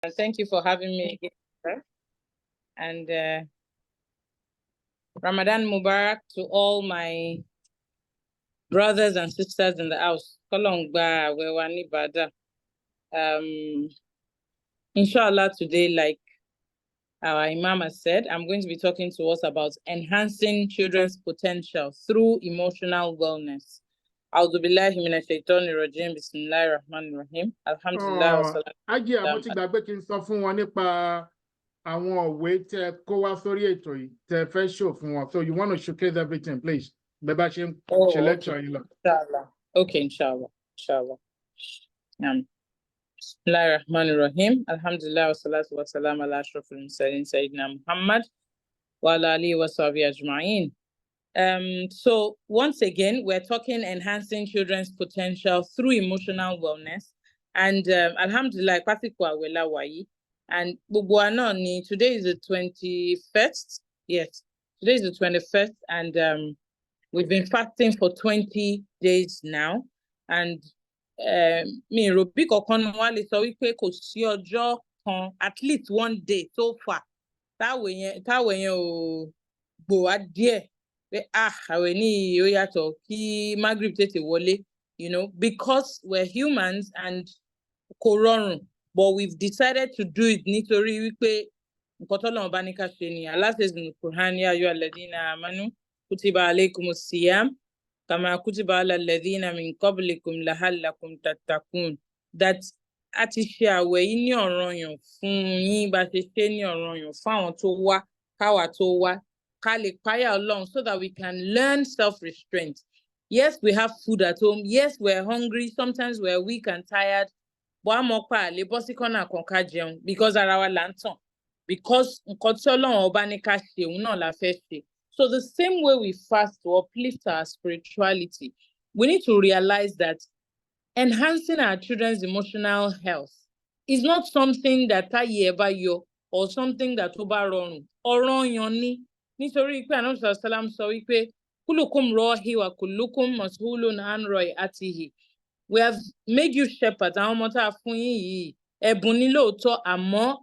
And thank you for having me again, sir. And Ramadan Mubarak to all my brothers and sisters in the house. Inshallah, today, like our Imam has said, I'm going to be talking to us about enhancing children's potential through emotional wellness. A'udhu billahi minash shaitani rajim. Bismillahir rahmanir rahim. Alhamdulillah. Ajé àmọ́ ti gbàgbé kí n sọ fún wọn nípa àwọn òwe tẹ kó wá sórí ètò yìí tẹ fẹ́ show fún wọn. So you want to showcase everything, please. Bẹ́ẹ̀ bá ṣe ṣe lecture yìí lọ. Inshallah. Okay, inshallah. Bismillahir rahmanir rahim. Alhamdulillah wa salatu wa salam ala ashrafil mursalin Sayyidina Muhammad wa ala alihi wa sahbihi ajma'in. So once again, we're talking enhancing children's potential through emotional wellness. And Alhamdulillah, and today is the 21st. Yes, today is the 21st, and we've been fasting for 20 days now. And me Robi kokon wale so wípé kò sí ọjọ́ kan, at least one day so far. Táwọn yẹn ò gbò wá díẹ̀. Àwẹ̀ ní ó yàtọ̀ kí Maghrib tètè wọlé, because we're humans and kò rọrùn, but we've decided to do it nítorí wípé nǹkan t'Ọlọ́run bá ní ká ṣe ni. Allah says in the Quran, ya ayyuhal ladhina amanu kutiba alaykumus siyam kama kutiba alal ladhina min qablikum lahallakum tattaqun. That a ti ṣe àwẹ̀ yìí ní ọ̀ranyàn fún yín bá ṣe ṣe ní ọ̀ranyàn fún àwọn tó wá káwa tó wá. So that we can learn self-restraint. Yes, we have food at home. Yes, we're hungry. Sometimes we're weak and tired. Because our lantern. Because so the same way we fast to uplift our spirituality, we need to realize that enhancing our children's emotional health is not something that or something that or nítorí pé Ànábì sallam sọ wípé kullukum ra'i wa kullukum mas'ulun an ra'iyatihi. We have made you shepherds. Àwọn ọmọ tá a fún yín yìí ẹ̀bùn ni lóòótọ́, àmọ́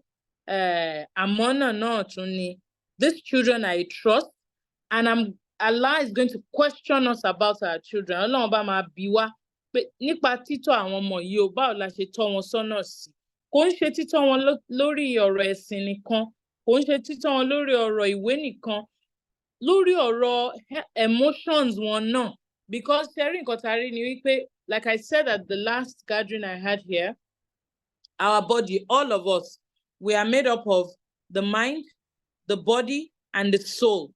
náà tún ni. These children are a trust, and Allah is going to question us about our children. Ọlọ́run bá máa bi wá pé nípa títọ́ àwọn ọmọ yìí o, báwo la ṣe tọ́ wọn sọ́nà sí. Kò ń ṣe títọ́ wọn lórí ọ̀rọ̀ ẹ̀sìn nìkan. Kò ń ṣe títọ́ wọn lórí ọ̀rọ̀ ìwé nìkan, lórí ọ̀rọ̀ emotions wọn náà. Because sharing kotari ni wípé, like I said at the last gathering I had here, our body, all of us, we are made up of the mind, the body, and the soul.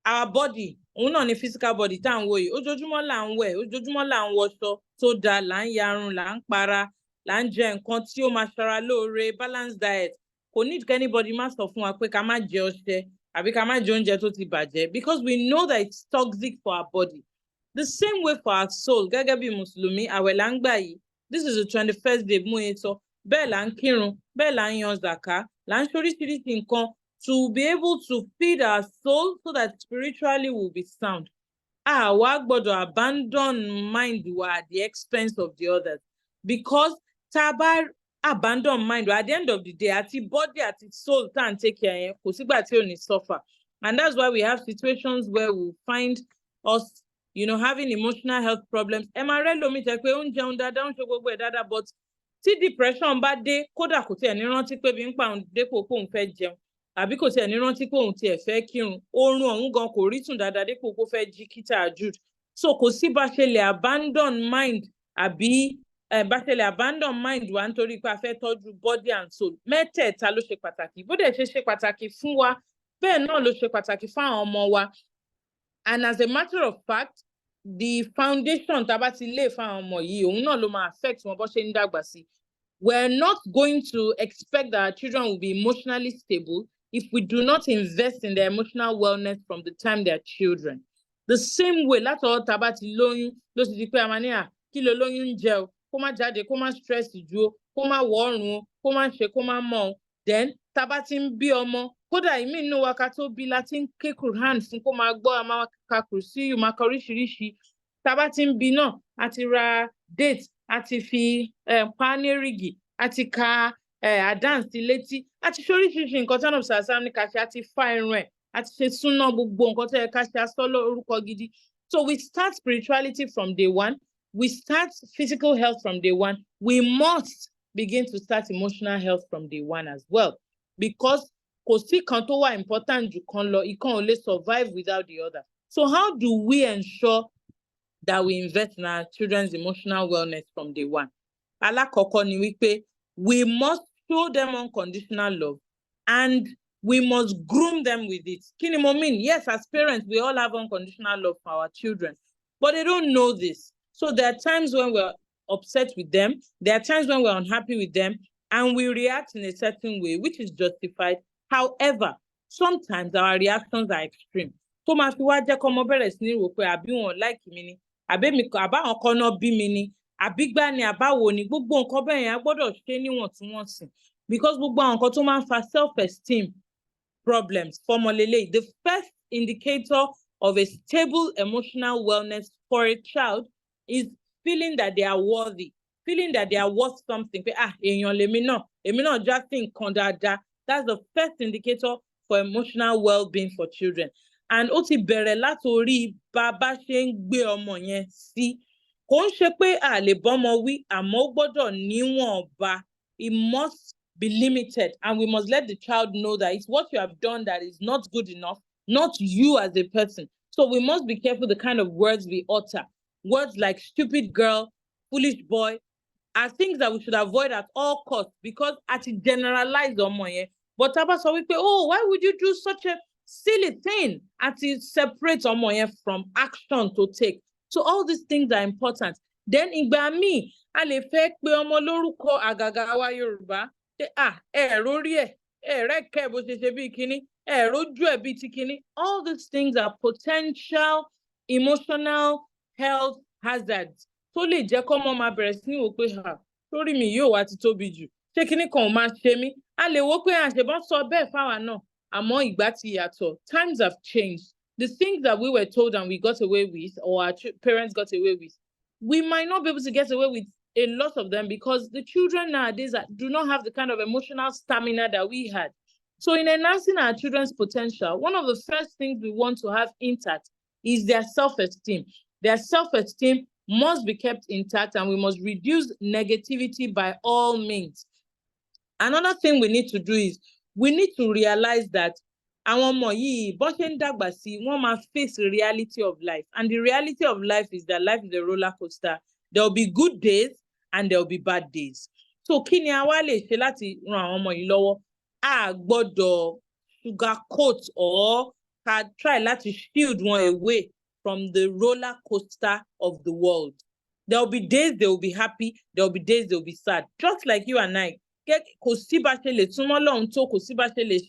Our body, òun náà ni physical body tá à ń wò yìí, ojoojúmọ́ là ń wẹ̀, ojoojúmọ́ là ń wọṣọ tó dáa, là ń yarun, là ń para, là ń jẹ nǹkan tí ó máa ṣara lóore, balanced diet. Kò need anybody má sọ fún wa pé ká má jẹ ọṣẹ àbí ká má jẹ oúnjẹ tó ti bàjẹ́, because we know that it's toxic for our body. The same way for our soul, gẹ́gẹ́ bí Mùsùlùmí, àwẹ̀ là ń gbà yìí. This is the 21st day mú ètò. Bẹ́ẹ̀ là ń kírun, bẹ́ẹ̀ là ń yan zaka, là ń ṣoríṣiríṣi nǹkan to be able to feed our soul so that spiritually we'll be sound. Àwa gbọ́dọ̀ abandon mind wa at the expense of the others, because tá a bá abandon mind at the end of the day, àti body àti soul tá à ń take care yẹn kò sígbà tí ò ní suffer. And that's why we have situations where we find us, having emotional health problems. Lómi tẹ́ pé ó ń jẹun dáadáa, ó ń ṣe gbogbo ẹ̀ dáadáa, but tí depression bá dé, kódà kò tiẹ̀ ní rántí pé bí ń pa òun dépò pé òun fẹ́ jẹun, àbí kò tiẹ̀ ní rántí pé òun tiẹ̀ fẹ́ kírun, oorun ọ̀hún gan kò rí sùn dáadáa dépò pé ó fẹ́ jí kí tahajjud. So kò sí bá ṣe lè abandon mind àbí bá ṣe lè abandon mind wa nítorí pé a fẹ́ tọ́jú body and soul. Mẹ́tẹ̀ẹ̀ta ló ṣe pàtàkì. Bó dẹ̀ ṣe pàtàkì fún wa, bẹ́ẹ̀ náà ló ṣe pàtàkì fún àwọn ọmọ wa. And as a matter of fact, the foundation tá a bá ti lay fún àwọn ọmọ yìí, òun náà ló máa affect wọn bó ṣe ń dàgbà sí. We're not going to expect that our children will be emotionally stable if we do not invest in their emotional wellness from the time they are children. The same way, látọwọ́ tá a bá ti lóyún ló ti di pé a máa ní kí ló lóyún ń jẹ o, kó má jáde, kó má stress ju o, kó má wọ ọrùn o, kó má ṣe, kó má mọ̀ o. Then tá a bá ti ń bí ọmọ, kódà ìmí inú wa ká tó bí la ti ń ké Quran fún kó máa gbọ́, a máa ka kùrùsíyù, máa ka oríṣiríṣi. Tá a bá ti ń bí náà, a ti ra date, a ti fi pa ní rígì, a ti ka a dance létí, àti ṣoríṣiríṣi nǹkan tí wọ́n sọ àṣà ní ká ṣe, àti fa irun ẹ̀, àti ṣe súná gbogbo nǹkan tó yẹ ká ṣe, aṣọ lórúkọ gidi. So we start spirituality from day one. We start physical health from day one. We must begin to start emotional health from day one as well. Because kò sí kan tó wà important jù kan lọ, ìkan ò lè survive without the other. So how do we ensure that we invest in our children's emotional wellness from day one? Alákọ̀ọ́kọ́ ni wípé we must show them unconditional love and we must groom them with it. Kí ni mo mean? Yes, as parents, we all have unconditional love for our children, but they don't know this. So there are times when we're upset with them, there are times when we're unhappy with them, and we react in a certain way, which is justified. However, sometimes our reactions are extreme. Tó máa fi wá jẹ́ kọ́ ọmọ bẹ̀rẹ̀ sí ní rò pé àbí wọn like mi ni, àbáwọn kan náà bí mi ni, àbí gbá ni, àbáwo ni, gbogbo nǹkan bẹ́ẹ̀ yẹn a gbọ́dọ̀ ṣe níwọ̀ntúnwọ̀nsì. Because gbogbo àwọn nǹkan tó máa ń fa self-esteem problems fọ́mọ lélẹ́yìí. The first indicator of a stable emotional wellness for a child is feeling that they are worthy, feeling that they are worth something. Pé èèyàn lèmi náà já sí nǹkan dáadáa. That's the first indicator for emotional well-being for children. And ó ti bẹ̀rẹ̀ látorí bàbá ṣe ń gbé ọmọ yẹn sí. Kò ń ṣe pé a lè bọ́mọ wí, àmọ́ ó gbọ́dọ̀ níwọ̀nba. It must be limited, and we must let the child know that it's what you have done that is not good enough, not you as a person. So we must be careful the kind of words we utter. Words like stupid girl, foolish boy are things that we should avoid at all costs, because at generalize ọmọ yẹn. But tá bá sọ wípé, oh, why would you do such a silly thing? At separate ọmọ yẹn from action to take. So all these things are important. Then ìgbà míì a lè fẹ́ pé ọmọ lórúkọ àgàgà wa Yorùbá. Rórí ẹ̀, rẹ́kẹ̀ bó ṣe ṣe bí kíní, rójú ẹ̀ bí ti kíní. All these things are potential emotional health hazards. Tó lè jẹ́ kọ́mọ máa bẹ̀rẹ̀ sí ní wò pé sórí mi yóò wá ti tóbi jù. Ṣé kíní kan ò máa ṣe mí? A lè wò pé àṣebọ́n sọ bẹ́ẹ̀ fáwa náà. Àmọ́ ìgbà ti yàtọ̀. Times have changed. The things that we were told and we got away with, or our parents got away with, we might not be able to get away with a lot of them, because the children nowadays do not have the kind of emotional stamina that we had. So in enhancing our children's potential, one of the first things we want to have intact is their self-esteem. Their self-esteem must be kept intact, and we must reduce negativity by all means. Another thing we need to do is we need to realize that àwọn ọmọ yìí bọ́n ṣe ń dàgbà sí, wọ́n máa face the reality of life. And the reality of life is that life is a roller coaster. There will be good days and there will be bad days. So kí ni a wá lè ṣe láti ran àwọn ọmọ yìí lọ́wọ́? A gbọ́dọ̀ sugarcoat or try láti shield wọn away from the roller coaster of the world. There will be days they will be happy, there will be days they will be sad. Just like you and I. Kò sí bá ṣe lè túmọ̀ lọ́hùn tó, kò sí bá ṣe lè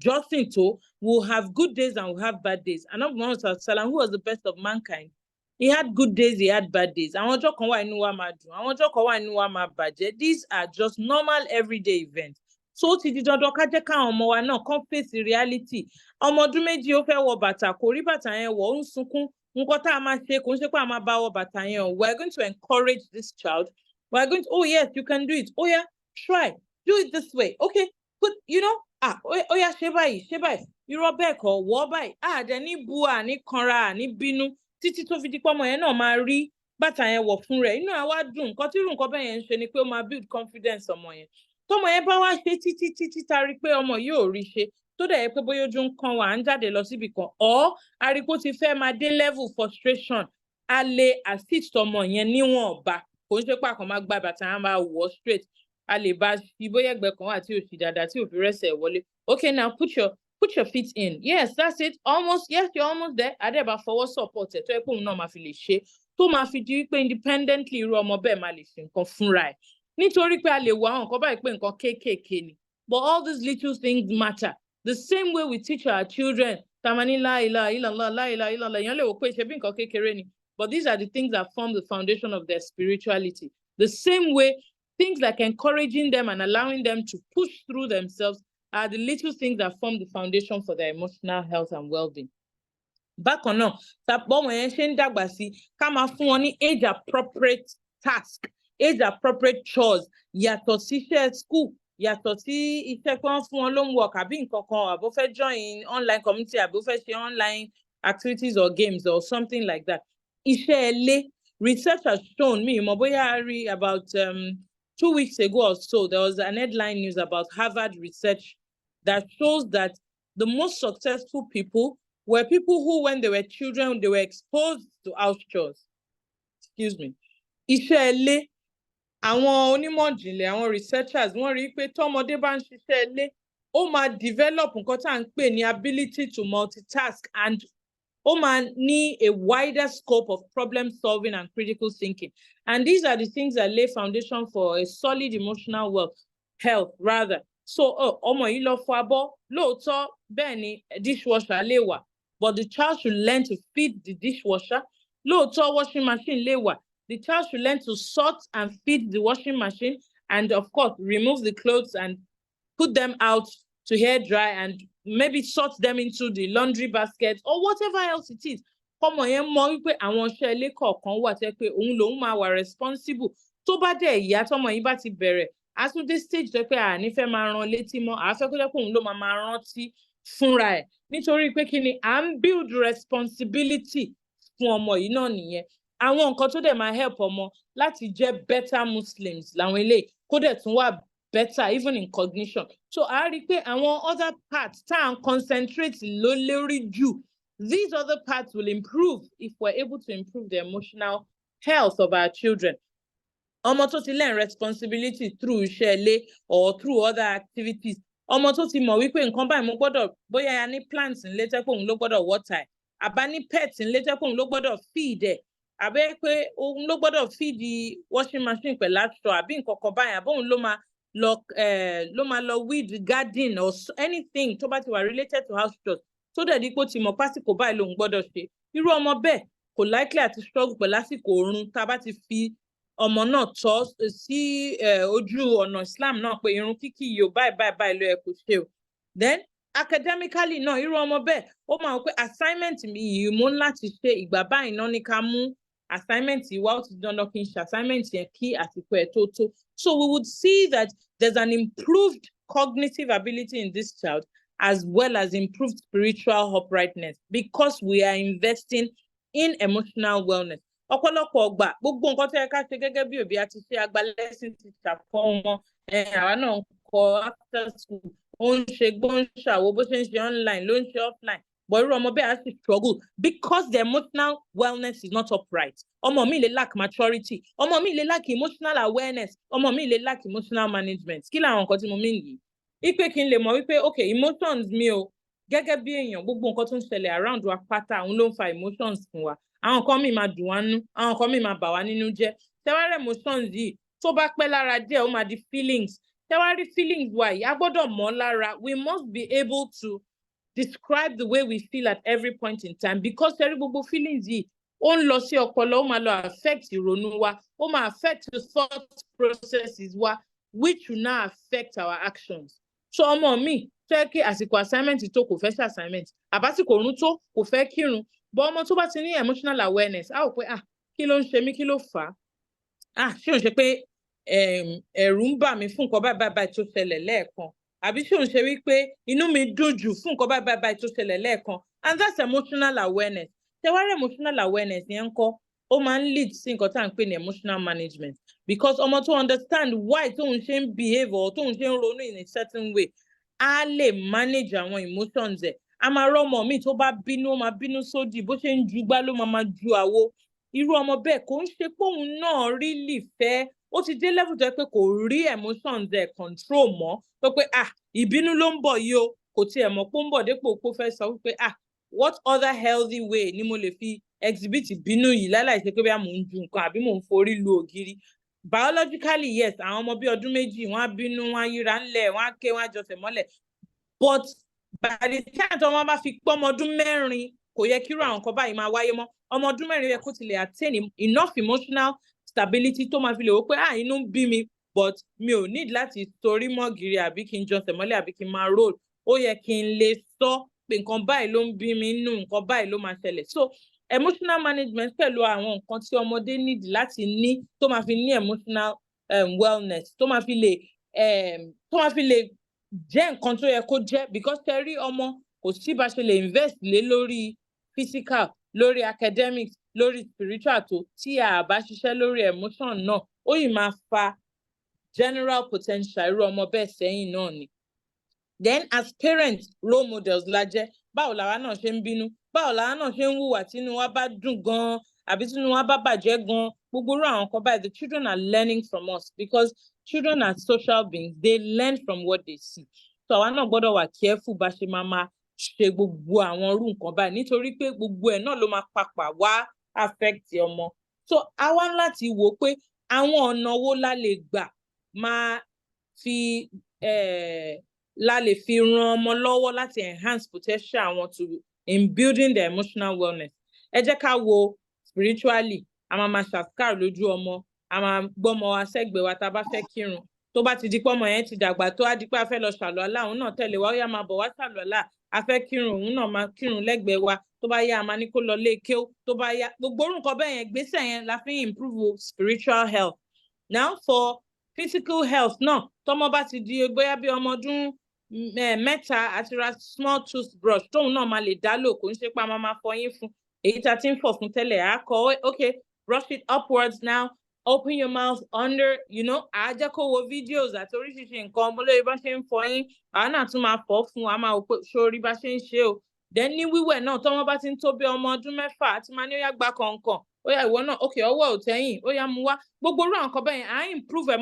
jọ́sìn tó. We'll have good days and we'll have bad days. And Muhammad Sallallahu, who was the best of mankind, he had good days, he had bad days. Àwọn ọjọ́ kan wà inú wa máa dùn, àwọn ọjọ́ kan wà inú wa máa bàjẹ́. These are just normal everyday events. So ó ti di dandan ká jẹ́ káwọn ọmọ wa náà kàn face reality. Ọmọ ọdún méjì ó fẹ́ wọ bàtà, kò rí bàtà yẹn wọ̀, ó ń sunkún. Nǹkan tá a máa ṣe kò ń ṣe pé a máa bá wọ bàtà yẹn o. We're going to encourage this child. We're going to, oh yes, you can do it. Oh yeah, try. Do it this way. Okay, put, oh yeah, ṣe báyìí, ṣe báyìí. Irọ́ bẹ́ẹ̀ kọ́, wọ́ báyìí. Dẹ̀ ní bu, ní kanra, ní bínú. Títí tó fi di pé ọmọ yẹn náà máa rí bàtà yẹn wọ̀ fún rẹ̀. Inú ẹ̀ wá dùn. Nǹkan tí irú nǹkan bẹ́ẹ̀ yẹn ń ṣe ni pé ó máa build confidence ọmọ yẹn. Tọ́mọ yẹn bá wá ṣe títí ta rí pé ọmọ yóò rí ṣe. Tó dẹ̀ yẹ pé bóyá ojú ń kan wà, à ń jáde lọ síbì kan. Àríkó ti fẹ́ máa dé level frustration. A lè assist ọmọ yẹn níwọ̀nba. Kò ń ṣe pé àkàn máa gba bàtà yẹn máa wọ̀ straight. A lè bá fi bóyá ẹgbẹ́ kan wà tí ò sì dáadáa tí ò fi rẹ́sẹ̀ wọlé. Okay, now put your feet in. Yes, that's it. Almost, yes, you're almost there. Adeba fọwọ́ support ẹ̀ tó yẹ pé òun náà máa fi lè ṣe. Tó máa fi di wípé independently irú ọmọ bẹ́ẹ̀ máa lè ṣe nǹkan fúnra ẹ̀. Nítorí pé a lè wo àwọn nǹkan báyìí pé nǹkan kéékèèké ni. But all these little things matter. The same way we teach our children, tamani la ilaha illallah, la ilaha illallah, èèyàn lè wò pé ṣe bí nǹkan kékeré ni. But these are the things that form the foundation of their spirituality. The same way, things like encouraging them and allowing them to push through themselves are the little things that form the foundation for their emotional health and well-being. Bákan náà, tàbọ̀ wọ́n yẹn ṣe ń dàgbà sí, ká máa fún wọn ní age-appropriate task, age-appropriate chores, yàtọ̀ síṣẹ́ school, yàtọ̀ sí iṣẹ́ pé wọ́n fún wọn homework àbí nǹkan kan àbó fẹ́ join online community àbó fẹ́ ṣe online activities or games or something like that. Iṣẹ́ ilé, research has shown me, mo bóyá rí about 2 weeks ago or so, there was an headline news about Harvard research that shows that the most successful people were people who, when they were children, they were exposed to house chores. Excuse me. Iṣẹ́ ilé, àwọn onímọ̀ ìjìnlẹ̀, àwọn researchers, wọ́n rí pé tọ́mọdé bá ń ṣiṣẹ́ ilé, ó máa develop nǹkan tá à ń pè ní ability to multitask, and ó máa ní a wider scope of problem solving and critical thinking. And these are the things that lay foundation for a solid emotional health rather. So, ọmọ yìí lọ fọ abọ́, lóòótọ́ bẹ́ẹ̀ ni dishwasher lè wà, but the child should learn to feed the dishwasher. Lóòótọ́ washing machine lè wà, the child should learn to sort and feed the washing machine, and of course, remove the clothes and put them out to hair dry and maybe sort them into the laundry basket or whatever else it is. Ọmọ yẹn mọ̀ wípé àwọn iṣẹ́ ilé kọ̀ọ̀kan wà tẹ́ pé òun lòun máa wà responsible. Tó bá dẹ̀ ìyá tọmọ yìí bá ti bẹ̀rẹ̀, a tún dé stage tẹ́ pé àní fẹ́ máa ran létí mọ́, àá fẹ́ kó jẹ́ pé òun ló máa rántí fúnra ẹ̀. Nítorí pé kí ni, à ń build responsibility fún ọmọ yìí náà nìyẹn. Àwọn nǹkan tó dẹ̀ máa help ọmọ láti jẹ́ better Muslims làwọn eléyìí, kó dẹ̀ tún wà better even in cognition. So a rí pé àwọn other parts tá à ń concentrate lórí jù, these other parts will improve if we're able to improve the emotional health of our children. Ọmọ tó ti learn responsibility through iṣẹ́ ilé or through other activities. Ọmọ tó ti mọ̀ wípé nǹkan báyìí mo gbọ́dọ̀, bóyá a ní plants nílé tẹ́ pé òun ló gbọ́dọ̀ water ẹ̀, àbá ní pets nílé tẹ́ pé òun ló gbọ́dọ̀ feed ẹ̀, àbẹ́ pé òun ló gbọ́dọ̀ feed the washing machine pẹ̀lú aṣọ àbí nǹkan kan báyìí, àbí òun ló máa lọ weed the garden or anything tó bá ti wà related to house chores, tó dẹ̀ dípò tí mọ̀ pásìkò báyìí lòun gbọ́dọ̀ ṣe. Irú ọmọ bẹ́ẹ̀ kò likely àti struggle pẹ̀lú lásìkò oorun tá a bá ti fi ọmọ náà tọ́ sí ojú ọ̀nà Islam náà pé irun kíkí yìí ò báyìí ló yẹ kó ṣe o. Then academically náà, irú ọmọ bẹ́ẹ̀ ó máa wọ pé assignment mi yìí mo ń láti ṣe, ìgbà báyìí náà ní ká mú assignment yìí wá, ó ti dandan kí n ṣe assignment yẹn kí àsìkò ẹ̀ tó tó. So we would see that there's an improved cognitive ability in this child as well as improved spiritual uprightness because we are investing in emotional wellness. Ọ̀pọ̀lọpọ̀ ọgbà gbogbo nǹkan tó yẹ ká ṣe gẹ́gẹ́ bí òbí àti ṣe agbalẹ́sìn ti ṣàfọ́ wọn, àwa náà ń kọ́ after school, ó ń ṣe gbó ń ṣàwo, bó ṣe ń ṣe online ló ń ṣe offline, but irú ọmọ bẹ́ẹ̀ á sì struggle because the emotional wellness is not upright. Ọmọ mi lè lack maturity, ọmọ mi lè lack emotional awareness, ọmọ mi lè lack emotional management. Kí làwọn nǹkan tí mo mean yìí? Ipe kí n lè mọ̀ wípé okay, emotions mi o, gẹ́gẹ́ bí èèyàn, gbogbo nǹkan tó ń ṣẹlẹ̀ around wa pátá òun ló ń fa emotions fún wa. Àwọn kan mi máa dùn wá nú, àwọn kan mi máa bà wá nínú jẹ́. Tẹ́wárẹ̀ emotions yìí tó bá pẹ́ lára díẹ̀ ó máa di feelings. Tẹ́wárí feelings wa yìí a gbọ́dọ̀ mọ̀ lára. We must be able to describe the way we feel at every point in time because tẹ́rí gbogbo feelings yìí ó ń lọ sí ọpọlọ, ó máa lọ affect ìrònú wa, ó máa affect the thought processes wa, which will now affect our actions. So ọmọ mi fẹ́ kí àsìkò assignment tó kò fẹ́ ṣe assignment, àbásìkò òórùn tó kò fẹ́ kírun, but ọmọ tó bá ti ní emotional awareness á wò pé kí ló ń ṣe mí, kí ló fà á, ṣé ò ń ṣe pé ẹ̀rù ń bà mí fún nǹkan báyìí tó ṣẹlẹ̀ lẹ́ẹ̀kan, àbí ṣé ò ń ṣe wípé inú mi dùn jù fún nǹkan báyìí tó ṣẹlẹ̀ lẹ́ẹ̀kan, and that's emotional awareness. Tẹ́wárẹ̀ emotional awareness yẹn ń kọ́, ó máa ń lead sí nǹkan tá à ń pè ní emotional management because ọmọ tó understand why tóun ṣe ń behave or tóun ṣe ń ronú in a certain way á lè manage àwọn emotions ẹ̀. A máa rọ́mọ mi tó bá bínú, ó máa bínú sódì, bó ṣe ń ju gbá ló máa ju àwo. Irú ọmọ bẹ́ẹ̀ kò ń ṣe pé òun náà really fẹ́, ó ti dé level tó yẹ pé kò rí emotions ẹ̀ control mọ́, tó pé ìbínú ló ń bọ̀ yìí o, kò tiẹ̀ mọ̀ pé ó ń bọ̀ dépò pé ó fẹ́ sọ wípé what other healthy way ni mo lè fi exhibit ìbínú yìí láláì ṣe pé bí mò ń ju nǹkan àbí mò ń forí lu ògiri. Biologically yes, àwọn ọmọ bí ọdún méjì wọ́n á bínú, wọ́n á yíra ńlẹ̀, wọ́n á ké, wọ́n á jọsẹ̀ mọ́lẹ̀, but by the time tí wọ́n bá fi pọ́ ọmọ ọdún mẹ́rin kò yẹ kírú àwọn nǹkan báyìí máa wáyé mọ́. Ọmọ ọdún mẹ́rin yẹ kó ti lè attain enough emotional stability tó máa fi lè wò pé inú ń bí mi but mi ò need láti torí mọ́ gírí àbí kí n jọsẹ̀ mọ́lẹ̀ àbí kí n máa roll. Ó yẹ kí n lè sọ pé nǹkan báyìí ló ń bí mi nínú, nǹkan báyìí ló máa ṣẹlẹ̀. So emotional management pẹ̀lú àwọn nǹkan tí ọmọdé need láti ní tó máa fi ní emotional wellness, tó máa fi lè tó máa fi lè jẹ́ nǹkan tó yẹ kó jẹ́, because tẹ́ rí ọmọ kò sí bá ṣe lè invest lé lórí physical, lórí academics, lórí spiritual tó tí a bá ṣiṣẹ́ lórí emotion náà, ó yìí máa fa general potential irú ọmọ bẹ́ẹ̀ sẹ́yìn náà ni. Then as parents, role models la jẹ́. Báwo làwa náà ṣe ń bínú, báwo làwa náà ṣe ń hùwà tínú wa bá dùn gan-an àbí tínú wa bá bàjẹ́ gan-an, gbogbo irú àwọn nǹkan báyìí, the children are learning from us because children are social beings, they learn from what they see. So àwa náà gbọ́dọ̀ wà careful bá ṣe máa ṣe gbogbo àwọn irú nǹkan báyìí nítorí pé gbogbo ẹ̀ náà ló máa papà wá affect ọmọ. So àwa láti wò pé àwọn ọ̀nà wo la lè gbà máa fi la lè fi ran ọmọ lọ́wọ́ láti enhance potential àwọn in building their emotional wellness. Ẹ jẹ́ ká wo spiritually, a máa ṣàkàr lójú ọmọ, a máa gbọ́mọ wa sẹ́gbẹ̀ẹ́ wa tá a bá fẹ́ kírun. Tó bá ti di pé ọmọ yẹn ti dàgbà tó á di pé a fẹ́ lọ ṣàlùwàlá, òun náà tẹ̀lé wa, ó yá máa bọ̀ wá ṣàlùwàlá, a fẹ́ kírun, òun náà máa kírun lẹ́gbẹ̀ẹ́ wa, tó bá yá a máa ní kó lọ lé kéw, tó bá yá gbogbo orú nǹkan bẹ́ẹ̀ yẹn, gbèsè yẹn la fi improve spiritual health. Now for physical health náà, tọ́mọ bá ti di bóyá bí ọmọ ọdún mẹ́ta àti ra small toothbrush tóun náà máa lè dá lò, kò ń ṣe pé a máa fọyín fún èyí tá a ti ń fọ̀ fún tẹ́lẹ̀, á kọ́ okay, brush it upwards now, open your mouth under, á jẹ́ kó wo videos àti oríṣiríṣi nǹkan ọmọ lórí bá ṣe ń fọyín, àwa náà tún máa fọ̀ fún wa, máa wò pé sórí bá ṣe ń ṣe o. Then ní wíwẹ̀ náà, tọ́mọ bá ti ń tó bí ọmọ ọdún mẹ́fà àti máa ní ó yá gbá kọ̀ọ̀kan, ó yá ìwọ náà, okay, ọwọ́ ò tẹ́yìn, ó yá mú wá, gbogbo orú àwọn nǹkan bẹ́ẹ̀ yẹn, improve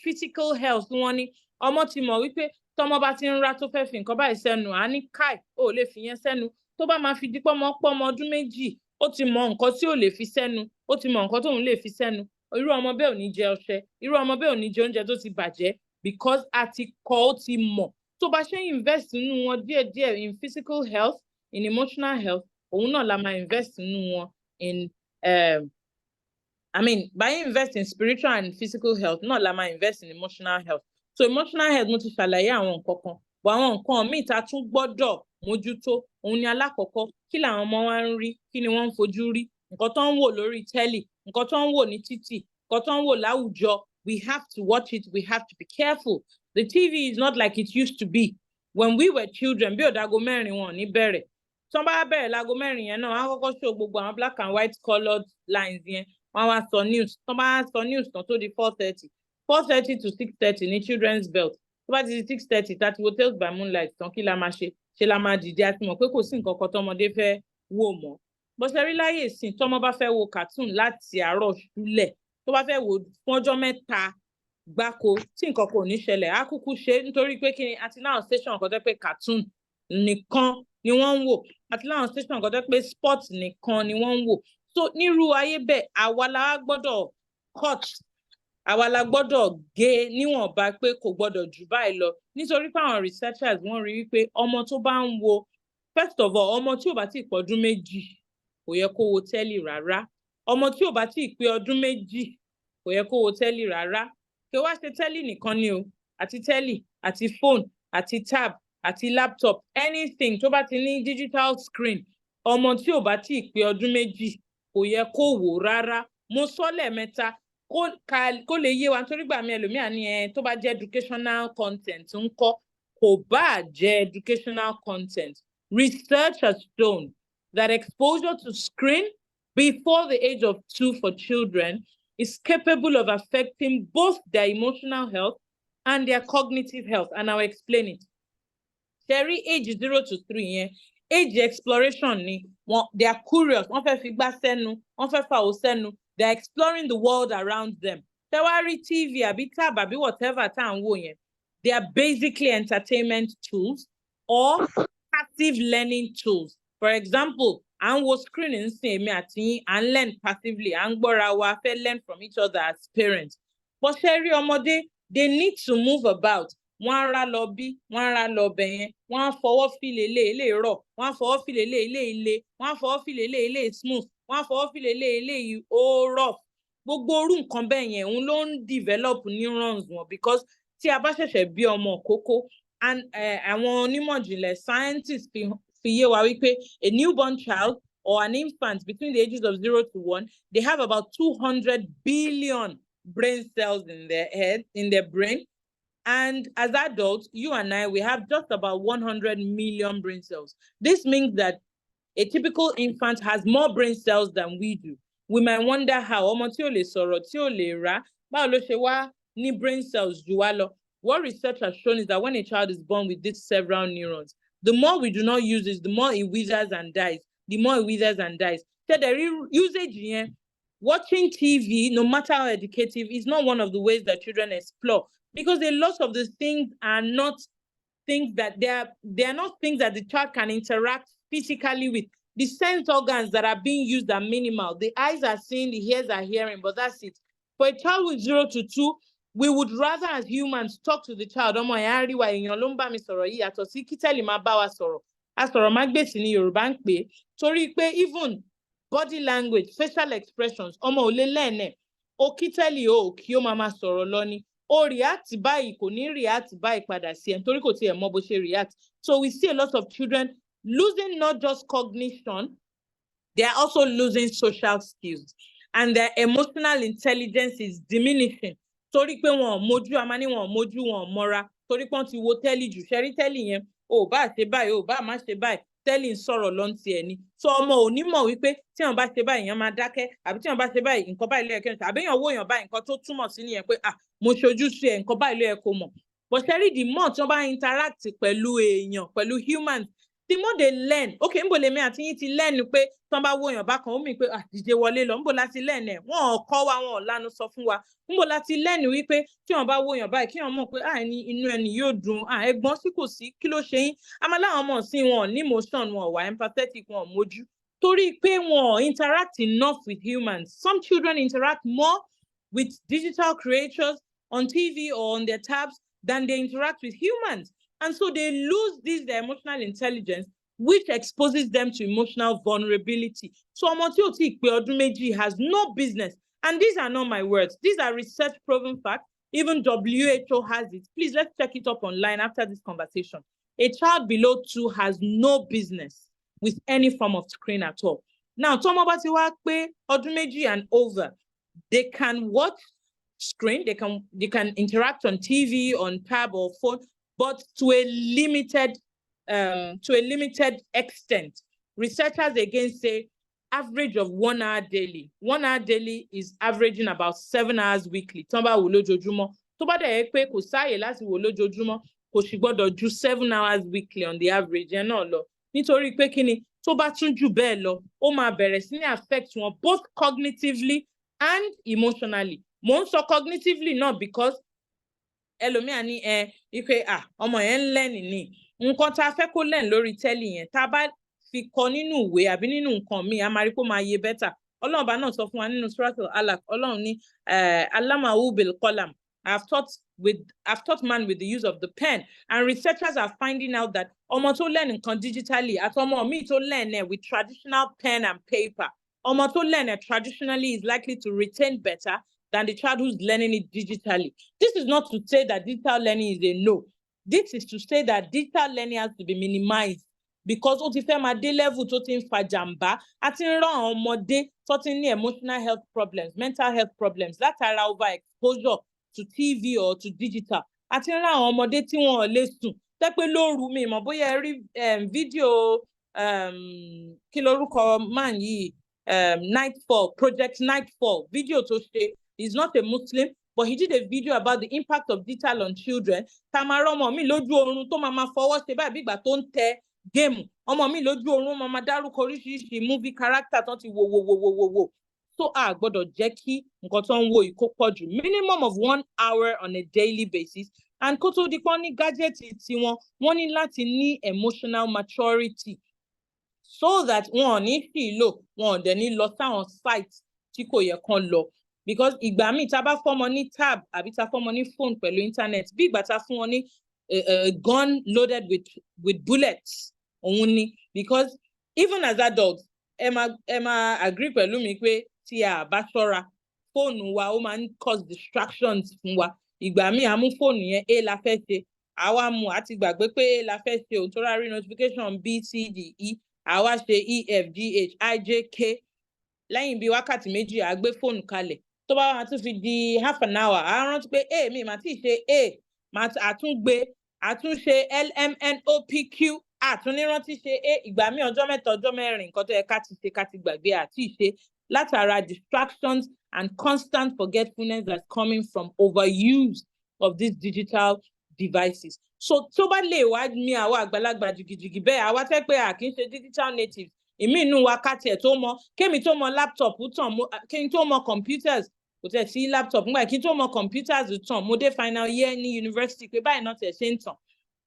physical health wọn ni. Ọmọ ti mọ̀ wípé tọ́mọ bá ti ń rá tó fẹ́ fi nǹkan báyìí sẹ́nu, á ní káì, ó lè fi yẹn sẹ́nu. Tó bá máa fi di pọ́mọ ọdún méjì, ó ti mọ nǹkan tí ò lè fi sẹ́nu, ó ti mọ nǹkan tóun lè fi sẹ́nu. Irú ọmọ bẹ́ẹ̀ ò ní jẹ ọṣẹ, irú ọmọ bẹ́ẹ̀ ò ní jẹ oúnjẹ tó ti bàjẹ́, because a ti kọ́, ó ti mọ̀. Tó bá ṣe invest nínú wọn díẹ̀díẹ̀ in physical health, in emotional health, òun náà la máa invest nínú wọn in by invest in spiritual and physical health, náà la máa invest in emotional health. So emotional health mo ti ṣàlàyé àwọn nǹkan kan, but àwọn nǹkan míì tá tún gbọ́dọ̀ mójútó, òun ni alákọ̀ọ́kọ́, kí làwọn ọmọ wa ń rí, kí ni wọ́n ń fojú rí, nǹkan tó ń wò lórí tẹ́lì, nǹkan tó ń wò ní títì, nǹkan tó ń wò láwùjọ. We have to watch it, we have to be careful. The TV is not like it used to be. When we were children, bí òdago mẹ́rin wọn ní bẹ̀rẹ̀. Tó bá bẹ̀rẹ̀ lágo mẹ́rin yẹn náà, wọ́n á kọ́kọ́ show gbogbo àwọn black and white colored lines yẹn, wọ́n wá sọ news. Tó bá sọ news tán tó di 4:30 to 6:30 ní children's belt. Tó bá ti di 6:30 tàti wo Tales by Moonlight tán, kí la máa ṣe la máa dìde, àti mọ̀ pé kò sí nǹkan kan tọmọdé fẹ́ wò mọ́. Bọ́sẹ̀ rí láyé ìsìn, tọ́mọ bá fẹ́ wo cartoon láti àárọ̀ ṣúlẹ̀, tó bá fẹ́ wò fún ọjọ́ mẹ́ta gbáko tí nǹkan kò ní ṣẹlẹ̀, á kúkú ṣe nítorí pé kí ni, àti láwọn station kan tẹ́ pé cartoon nìkan ni wọ́n ń wò, àti láwọn station kan tẹ́ pé sport nìkan ni wọ́n ń wò. So nírú ayé bẹ́ẹ̀, àwa la gbọ́dọ̀ cut, àwa la gbọ́dọ̀ gé níwọ̀nba pé kò gbọ́dọ̀ jù báyìí lọ, nítorí pé àwọn researchers wọ́n rí wípé ọmọ tó bá ń wo, first of all, ọmọ tí ò bá tí ì pé ọdún méjì kò yẹ kó wo tẹ́lì rárá. Ọmọ tí ò bá tí ì pé ọdún méjì kò yẹ kó wo tẹ́lì rárá. Kí wá ṣe tẹ́lì nìkan ni o, àti tẹ́lì, àti phone, àti tab, àti laptop, anything tó bá ti ní digital screen, ọmọ tí ò bá tí ì pé ọdún méjì kò yẹ kó wò rárá. Mo sọ lẹ́ẹ̀mẹ́ta kó lè yé wa, nítorí gbà mí ẹlòmíà ní tó bá jẹ́ educational content ńkọ́, kò bá jẹ́ educational content. Research has shown that exposure to screen before the age of 2 for children is capable of affecting both their emotional health and their cognitive health. And I'll explain it. Terry, age 0 to 3, yẹn, age exploration ni. They are curious. Wọ́n fẹ́ fi gbá sẹ́nu, wọ́n fẹ́ fà ó sẹ́nu. They're exploring the world around them. Tewari TV, àbí tab, àbí whatever tá à ń wò yẹn, they are basically entertainment tools or passive learning tools. For example, à ń wo screen nsìn, èmi àti yín, à ń learn passively, à ń gbọ́ra wa, fẹ́ learn from each other as parents. But ṣé rí ọmọdé, they need to move about. Wọ́n á rá lọ bí, wọ́n á rá lọ bẹ̀ yẹn, wọ́n á fọwọ́ fìlè ilé rọ̀, wọ́n á fọwọ́ fìlè ilé, wọ́n á fọwọ́ fìlè ilé smooth, wọ́n á fọwọ́ fìlè ilé ó rough. Gbogbo orú nǹkan bẹ́ẹ̀ yẹn, òun ló ń develop neurons wọn, because tí a bá ṣẹ̀ṣẹ̀ bí ọmọ kókó, and àwọn onímọ̀ ìjìnlẹ̀ scientists fi yé wa wípé a newborn child or an infant between the ages of 0 to 1, they have about 200 billion brain cells in their head, in their brain. And as adults, you and I, we have just about 100 million brain cells. This means that a typical infant has more brain cells than we do. We might wonder how ọmọ tí ò lè sọ̀rọ̀, tí ò lè rá, báwo ló ṣe wá ní brain cells jù wá lọ. What research has shown is that when a child is born with these several neurons, the more we do not use it, the more it withers and dies. The more it withers and dies. So the usage here, watching TV, no matter how educative, is not one of the ways that children explore, because a lot of the things are not things that they are not things that the child can interact physically with. The sense organs that are being used are minimal. The eyes are seeing, the ears are hearing, but that's it. For a child with 0 to 2, we would rather as humans talk to the child. Ọmọ ẹ̀yà rí wa èèyàn ló ń bá mi sọ̀rọ̀ yìí yàtọ̀ sí kí tẹ́lẹ̀ máa bá wa sọ̀rọ̀. Asọ̀rọ̀ má gbèsì ni Yorùbá ń pè é. Torí pé even body language, facial expressions, ọmọ ò lè lẹ́ẹ̀nẹ̀. O kí tẹ́lẹ̀ o kí ó máa sọ̀rọ̀ lọ ni. O react báyìí kò ní react báyìí padà sí ẹ̀ nítorí kò tiẹ̀ mọ bó ṣe react. So we see a lot of children losing not just cognition, they are also losing social skills, and their emotional intelligence is diminishing. Torí pé wọn ò mójú, a máa ní wọn ò mójú, wọn ò mọ́ra, torí pé wọ́n ti wo tẹ́lì jù. Ṣẹ́rí tẹ́lì yẹn, o ò bá ṣe báyìí, o ò bá má ṣe báyìí, tẹ́lì ń sọ̀rọ̀ lọ́n ti ẹ̀ ni. So ọmọ ò ní mọ̀ wípé tí wọ́n bá ṣe báyìí, èèyàn máa dákẹ́, àbí tí wọ́n bá ṣe báyìí, nǹkan báyìí ló yẹ kí n ṣe, àbí èèyàn wò èèyàn báyìí, nǹkan tó túmọ̀ sí nìyẹn pé mo ṣojú sí ẹ̀, nǹkan báyìí ló yẹ kó mọ̀. But ṣẹ́rí the more tí wọ́n bá interact pẹ̀lú èèyàn, pẹ̀lú humans, the more they learn. Okay, níbo lèmi àti yín ti learn pé tí wọ́n bá wo èèyàn bákan, ó mì pé dìde wọlé lọ, níbo la ti learn ẹ̀? Wọ́n ò kọ́ wa, wọn ò lanu sọ fún wa. Níbo la ti learn wípé tí wọ́n bá wo èèyàn báyìí, kí wọ́n mọ̀ pé inú ẹni yóò dùn, ẹ̀gbọ́n sí kò sí, kí ló ṣe yín? Àmọ́ láwọn ọmọ sí wọn ò ní emotion, wọn ò wà empathetic, wọn ò mójú. Torí pé wọn ò interact enough with humans. Some children interact more with digital creators on TV or on their tabs than they interact with humans. And so they lose their emotional intelligence, which exposes them to emotional vulnerability. So ọmọ tí ò tí pé ọdún méjì has no business. And these are not my words. These are research proven facts. Even WHO has it. Please, let's check it up online after this conversation. A child below 2 has no business with any form of screen at all. Now, tọ́mọ bá ti wá pé ọdún méjì and over, they can watch screen, they can interact on TV, on tab or phone, but to a limited extent. Researchers again say average of 1 hour daily. 1 hour daily is averaging about 7 hours weekly. Tó bá wò lójoojúmọ́. Tó bá dẹ̀ pé kò sáàyè láti wò lójoojúmọ́, kò sì gbọ́dọ̀ ju 7 hours weekly on the average yẹn náà lọ. Nítorí pé kíni, tó bá tún jù bẹ́ẹ̀ lọ, ó máa bẹ̀rẹ̀ sí ní affect wọn both cognitively and emotionally. Mo ń sọ cognitively náà because ẹlòmíà ní ipe ọmọ yẹn ń learn ni. Nǹkan tá a fẹ́ kó learn lórí tẹ́lì yẹn, tá a bá fi kọ nínú ìwé àbí nínú nǹkan míì, a máa rí kó máa yé better. Ọlọ́run bá náà sọ fún wa nínú Suratul Alaq, Ọlọ́run ní Allamahu bil qalam. I've taught man with the use of the pen, and researchers are finding out that ọmọ tó learn nǹkan digitally àti ọmọ míì tó learn with traditional pen and paper, ọmọ tó learn traditionally is likely to retain better than the child who's learning it digitally. This is not to say that digital learning is a no. This is to say that digital learning has to be minimized, because ó ti fẹ́ máa dé level tó ti ń fa jàǹbá, àti ń rán àwọn ọmọdé tó ti ní emotional health problems, mental health problems látara overexposure to TV or to digital. Àti ń rán àwọn ọmọdé tí wọn ò lè sùn, tẹ́ pé lóru mi mọ̀ bóyá rí fídíò kí lorúkọ man yìí, Nightfall, Project Nightfall, video tó ṣe. He's not a Muslim, but he did a video about the impact of digital on children. Tamara ọmọ mi lójú oorun tó máa fọwọ́ ṣe báyìí bí ìgbà tó ń tẹ géèmù. Ọmọ mi lójú oorun máa dárúkọ oríṣiríṣi movie character tó ti wò. So a gbọ́dọ̀ jẹ́ kí nǹkan tó ń wo yìí kó pọ̀ jù. Minimum of 1 hour on a daily basis. And kó tó di pọ́n ní gadgets tiwọn, wọ́n ní láti ní emotional maturity, so that wọn ò ní sì lò, wọn ò dẹ̀ ní lọ sáwọn site tí kò yẹ kán lọ. Because ìgbà míì tá bá fọ́mọ ní tab àbí tá fọ́mọ ní phone pẹ̀lú internet, bí ìgbà tá fún wọn ní a gun loaded with bullets, òun ni. Because even as adults, ẹ máa agree pẹ̀lú mi pé tí a bá ṣọ́ra, fóònù wa ó máa ń cause distractions fún wa. Ìgbà míì a mú fóònù yẹn la fẹ́ ṣe, àwa mú àti gbàgbé pé la fẹ́ ṣe, òun tó rárí notification B, C, D, E, àwa ṣe E, F, G, H, I, J, K. Lẹ́yìn bí wákàtí méjì a gbé fóònù kalẹ̀. Tó bá wá tún fi di half an hour, a rántí pé mi mà tí ṣe àtúngbé àtúnṣe LMNOPQ àtúnnírántí ṣe ìgbà míì ọjọ́ mẹ́ta ọjọ́ mẹ́rin nǹkan tó yẹ ká ti ṣe ká ti gbàgbé àti ìṣe látara distractions and constant forgetfulness that's coming from overuse of these digital devices. So tó bá lè wá ní àwa àgbàlagbà jìgìjìgì bẹ́ẹ̀ àwa tẹ́ pé à kì í ṣe digital natives ìmí inú wa ká tiẹ̀ tó mọ kémi tó mọ laptop tàn kí n tó mọ computers kò tẹ̀ sí laptop nígbà kí n tó mọ computers tàn mo dé final year ní university pé báyìí náà tẹ̀ ṣe ń tàn.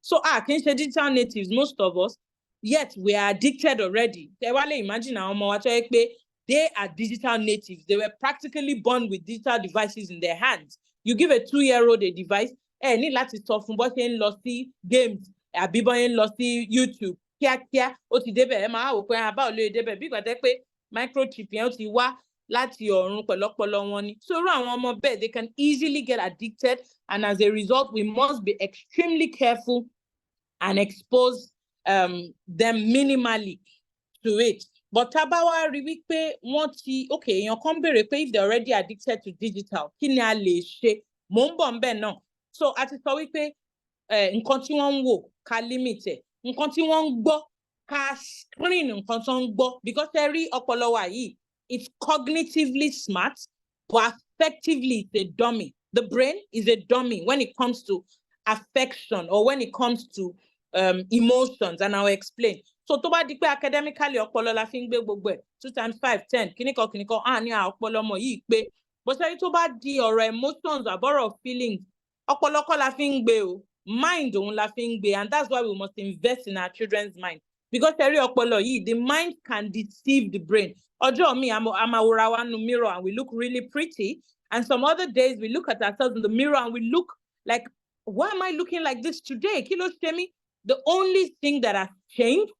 So kì í ṣe digital natives most of us yet we are addicted already. Tẹ́ wá lè imagine àwọn ọmọ wa tó yẹ pé they are digital natives. They were practically born with digital devices in their hands. You give a 2-year-old a device, ní láti sọ fún bó ṣe ń lọ sí games, àbí bó ṣe ń lọ sí YouTube. Kíákíá, ó ti débẹ̀, ẹ máa wò pé báwo ló débẹ̀ bí ìgbà tẹ́ pé microchip yẹn ó ti wá láti ọ̀run pẹ̀lọ́pọ̀lọ́ wọn ni. So irú àwọn ọmọ bẹ́ẹ̀, they can easily get addicted, and as a result, we must be extremely careful and expose them minimally to it. But tabawa rí wípé wọ́n ti èèyàn kan béèrè pé if they're already addicted to digital kí ni a lè ṣe mò ń bọ̀ ńbẹ̀ náà. So a ti sọ wípé nǹkan tí wọ́n ń wò ká limit ẹ̀, nǹkan tí wọ́n ń gbọ́ ká screen nǹkan tó ń gbọ́, because ẹ rí ọpọlọ wa yìí it's cognitively smart but affectively it's a dummy. The brain is a dummy when it comes to affection or when it comes to emotions, and I'll explain. So tó bá di pé academically ọpọlọ la fi ń gbé gbogbo ẹ̀ 2 times 5 10 kíníkan ní ọpọlọ ọmọ yìí pé bó ṣe tó bá di ọ̀rọ̀ emotions àbọ̀rọ̀ feelings ọpọlọ kọ́ la fi ń gbé o, mind òun la fi ń gbé, and that's why we must invest in our children's mind, because ẹ̀rí ọpọlọ yìí the mind can deceive the brain. Ọjọ́ mi a máa wòra wa nínú mirror and we look really pretty, and some other days we look at ourselves in the mirror and we look like, why am I looking like this today? Kí ló ṣe mí? The only thing that has changed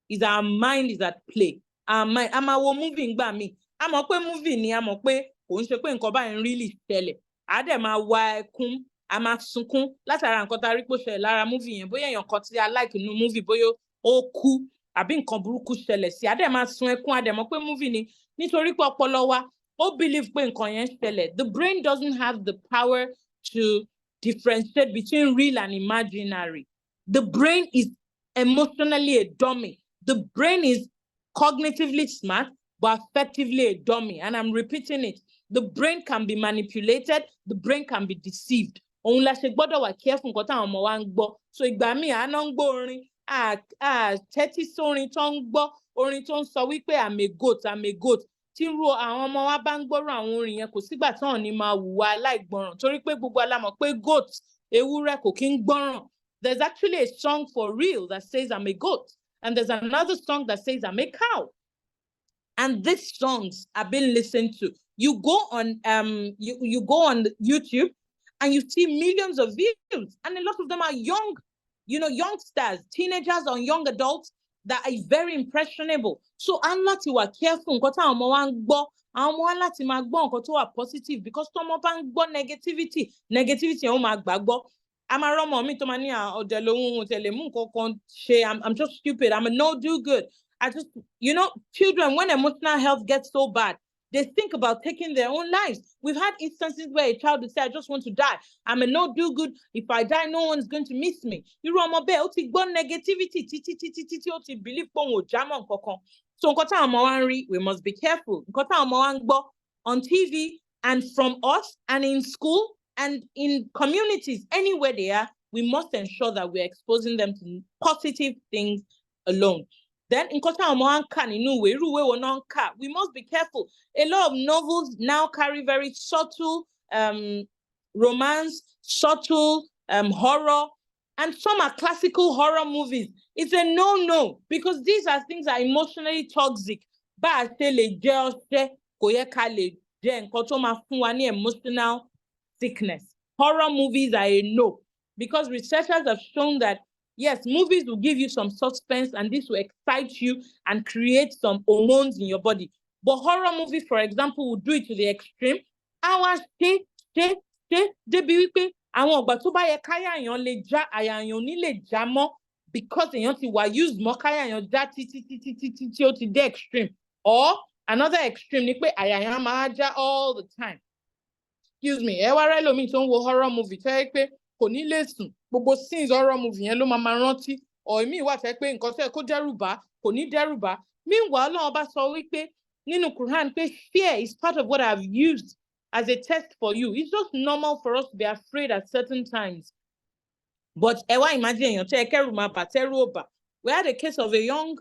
is our mind is at play. Our mind, a máa wo movie ngbà mí, a mọ̀ pé movie ni, a mọ̀ pé kò ń ṣe pé nǹkan báyìí ń really ṣẹlẹ̀, a dẹ̀ máa wá ẹkún, a máa sunkún látara nǹkan tá a rí pé ó ṣẹlẹ̀ lára movie yẹn, bóyá èèyàn kan tí a like nínú movie bóyá ó kú àbí nǹkan burúkú ṣẹlẹ̀ sí, a dẹ̀ máa sun ẹkún, a dẹ̀ mọ̀ pé movie ni, nítorí pé ọpọlọ wa ó believe pé nǹkan yẹn ṣẹlẹ̀. The brain doesn't have the power to differentiate between real and imaginary. The brain is emotionally a dummy. The brain is cognitively smart, but effectively a dummy. And I'm repeating it. The brain can be manipulated. The brain can be deceived. Òun la ṣe gbọ́dọ̀ wà careful nǹkan táwọn ọmọ wa ń gbọ́. So ìgbà míì àná ń gbọ́ orin, tẹ́tí sórin tó ń gbọ́, orin tó ń sọ wípé I'm a goat, I'm a goat. Tí irú àwọn ọmọ wa bá ń gbọ́rọ̀ àwọn orin yẹn kò sígbà tí wọ́n ní máa hùwà aláìgbọràn, torí pé gbogbo alámọ̀ pé goat, ewúrẹ́ kò kí ń gbọ́ràn. There's actually a song for real that says I'm a goat. And there's another song that says I'm a cow. And these songs have been listened to. You go on you go on YouTube and you see millions of views. And a lot of them are young, youngsters, teenagers or young adults that are very impressionable. So I'm not to be careful. Àwọn ọmọ wa ń gbọ́, àwọn ọmọ wa láti máa gbọ́ nǹkan tó wà positive, because tó ọmọ bá ń gbọ́ negativity ó máa gbàgbọ́. I'm a Romo, mi to mani ọ̀dẹ̀ lóhun tẹ̀lé mú nǹkan ṣe. I'm just stupid. I'm a no-do-good. I just, children, when emotional health gets so bad, they think about taking their own lives. We've had instances where a child would say, I just want to die. I'm a no-do-good. If I die, no one's going to miss me. Irú ọmọ bẹ́ẹ̀ ó ti gbọ́ negativity títí ó ti believe pé òun ò jámọ́ nǹkankan. So nǹkan táwọn ọmọ wa ń rí, we must be careful. Nǹkan táwọn ọmọ wa ń gbọ́ on TV and from us and in school and in communities, anywhere they are, we must ensure that we're exposing them to positive things alone. Then, in we must be careful. A lot of novels now carry very subtle romance, subtle horror, and some are classical horror movies. It's a no-no, because these are things that are emotionally toxic. Emotional sickness. Horror movies are a no, because researchers have shown that yes, movies will give you some suspense and this will excite you and create some hormones in your body. But horror movies, for example, will do it to the extreme. Because used more to the extreme. Or another extreme, all the time. Excuse me, horror movie, kò ní lè sùn, gbogbo scenes horror movie yẹn ló máa rántí, or èmi wà tẹ́ pé nǹkan tó yẹ kó dẹ́rù bà kò ní dẹ́rù bà. Meanwhile, Ọlọ́run bá sọ wípé nínú Quran pé fear is part of what I've used as a test for you. It's just normal for us to be afraid at certain times. But ẹ wá imagine èèyàn tẹ́ ẹ kẹ́rù máa bà tẹ́rù ò bà. We had a case of a young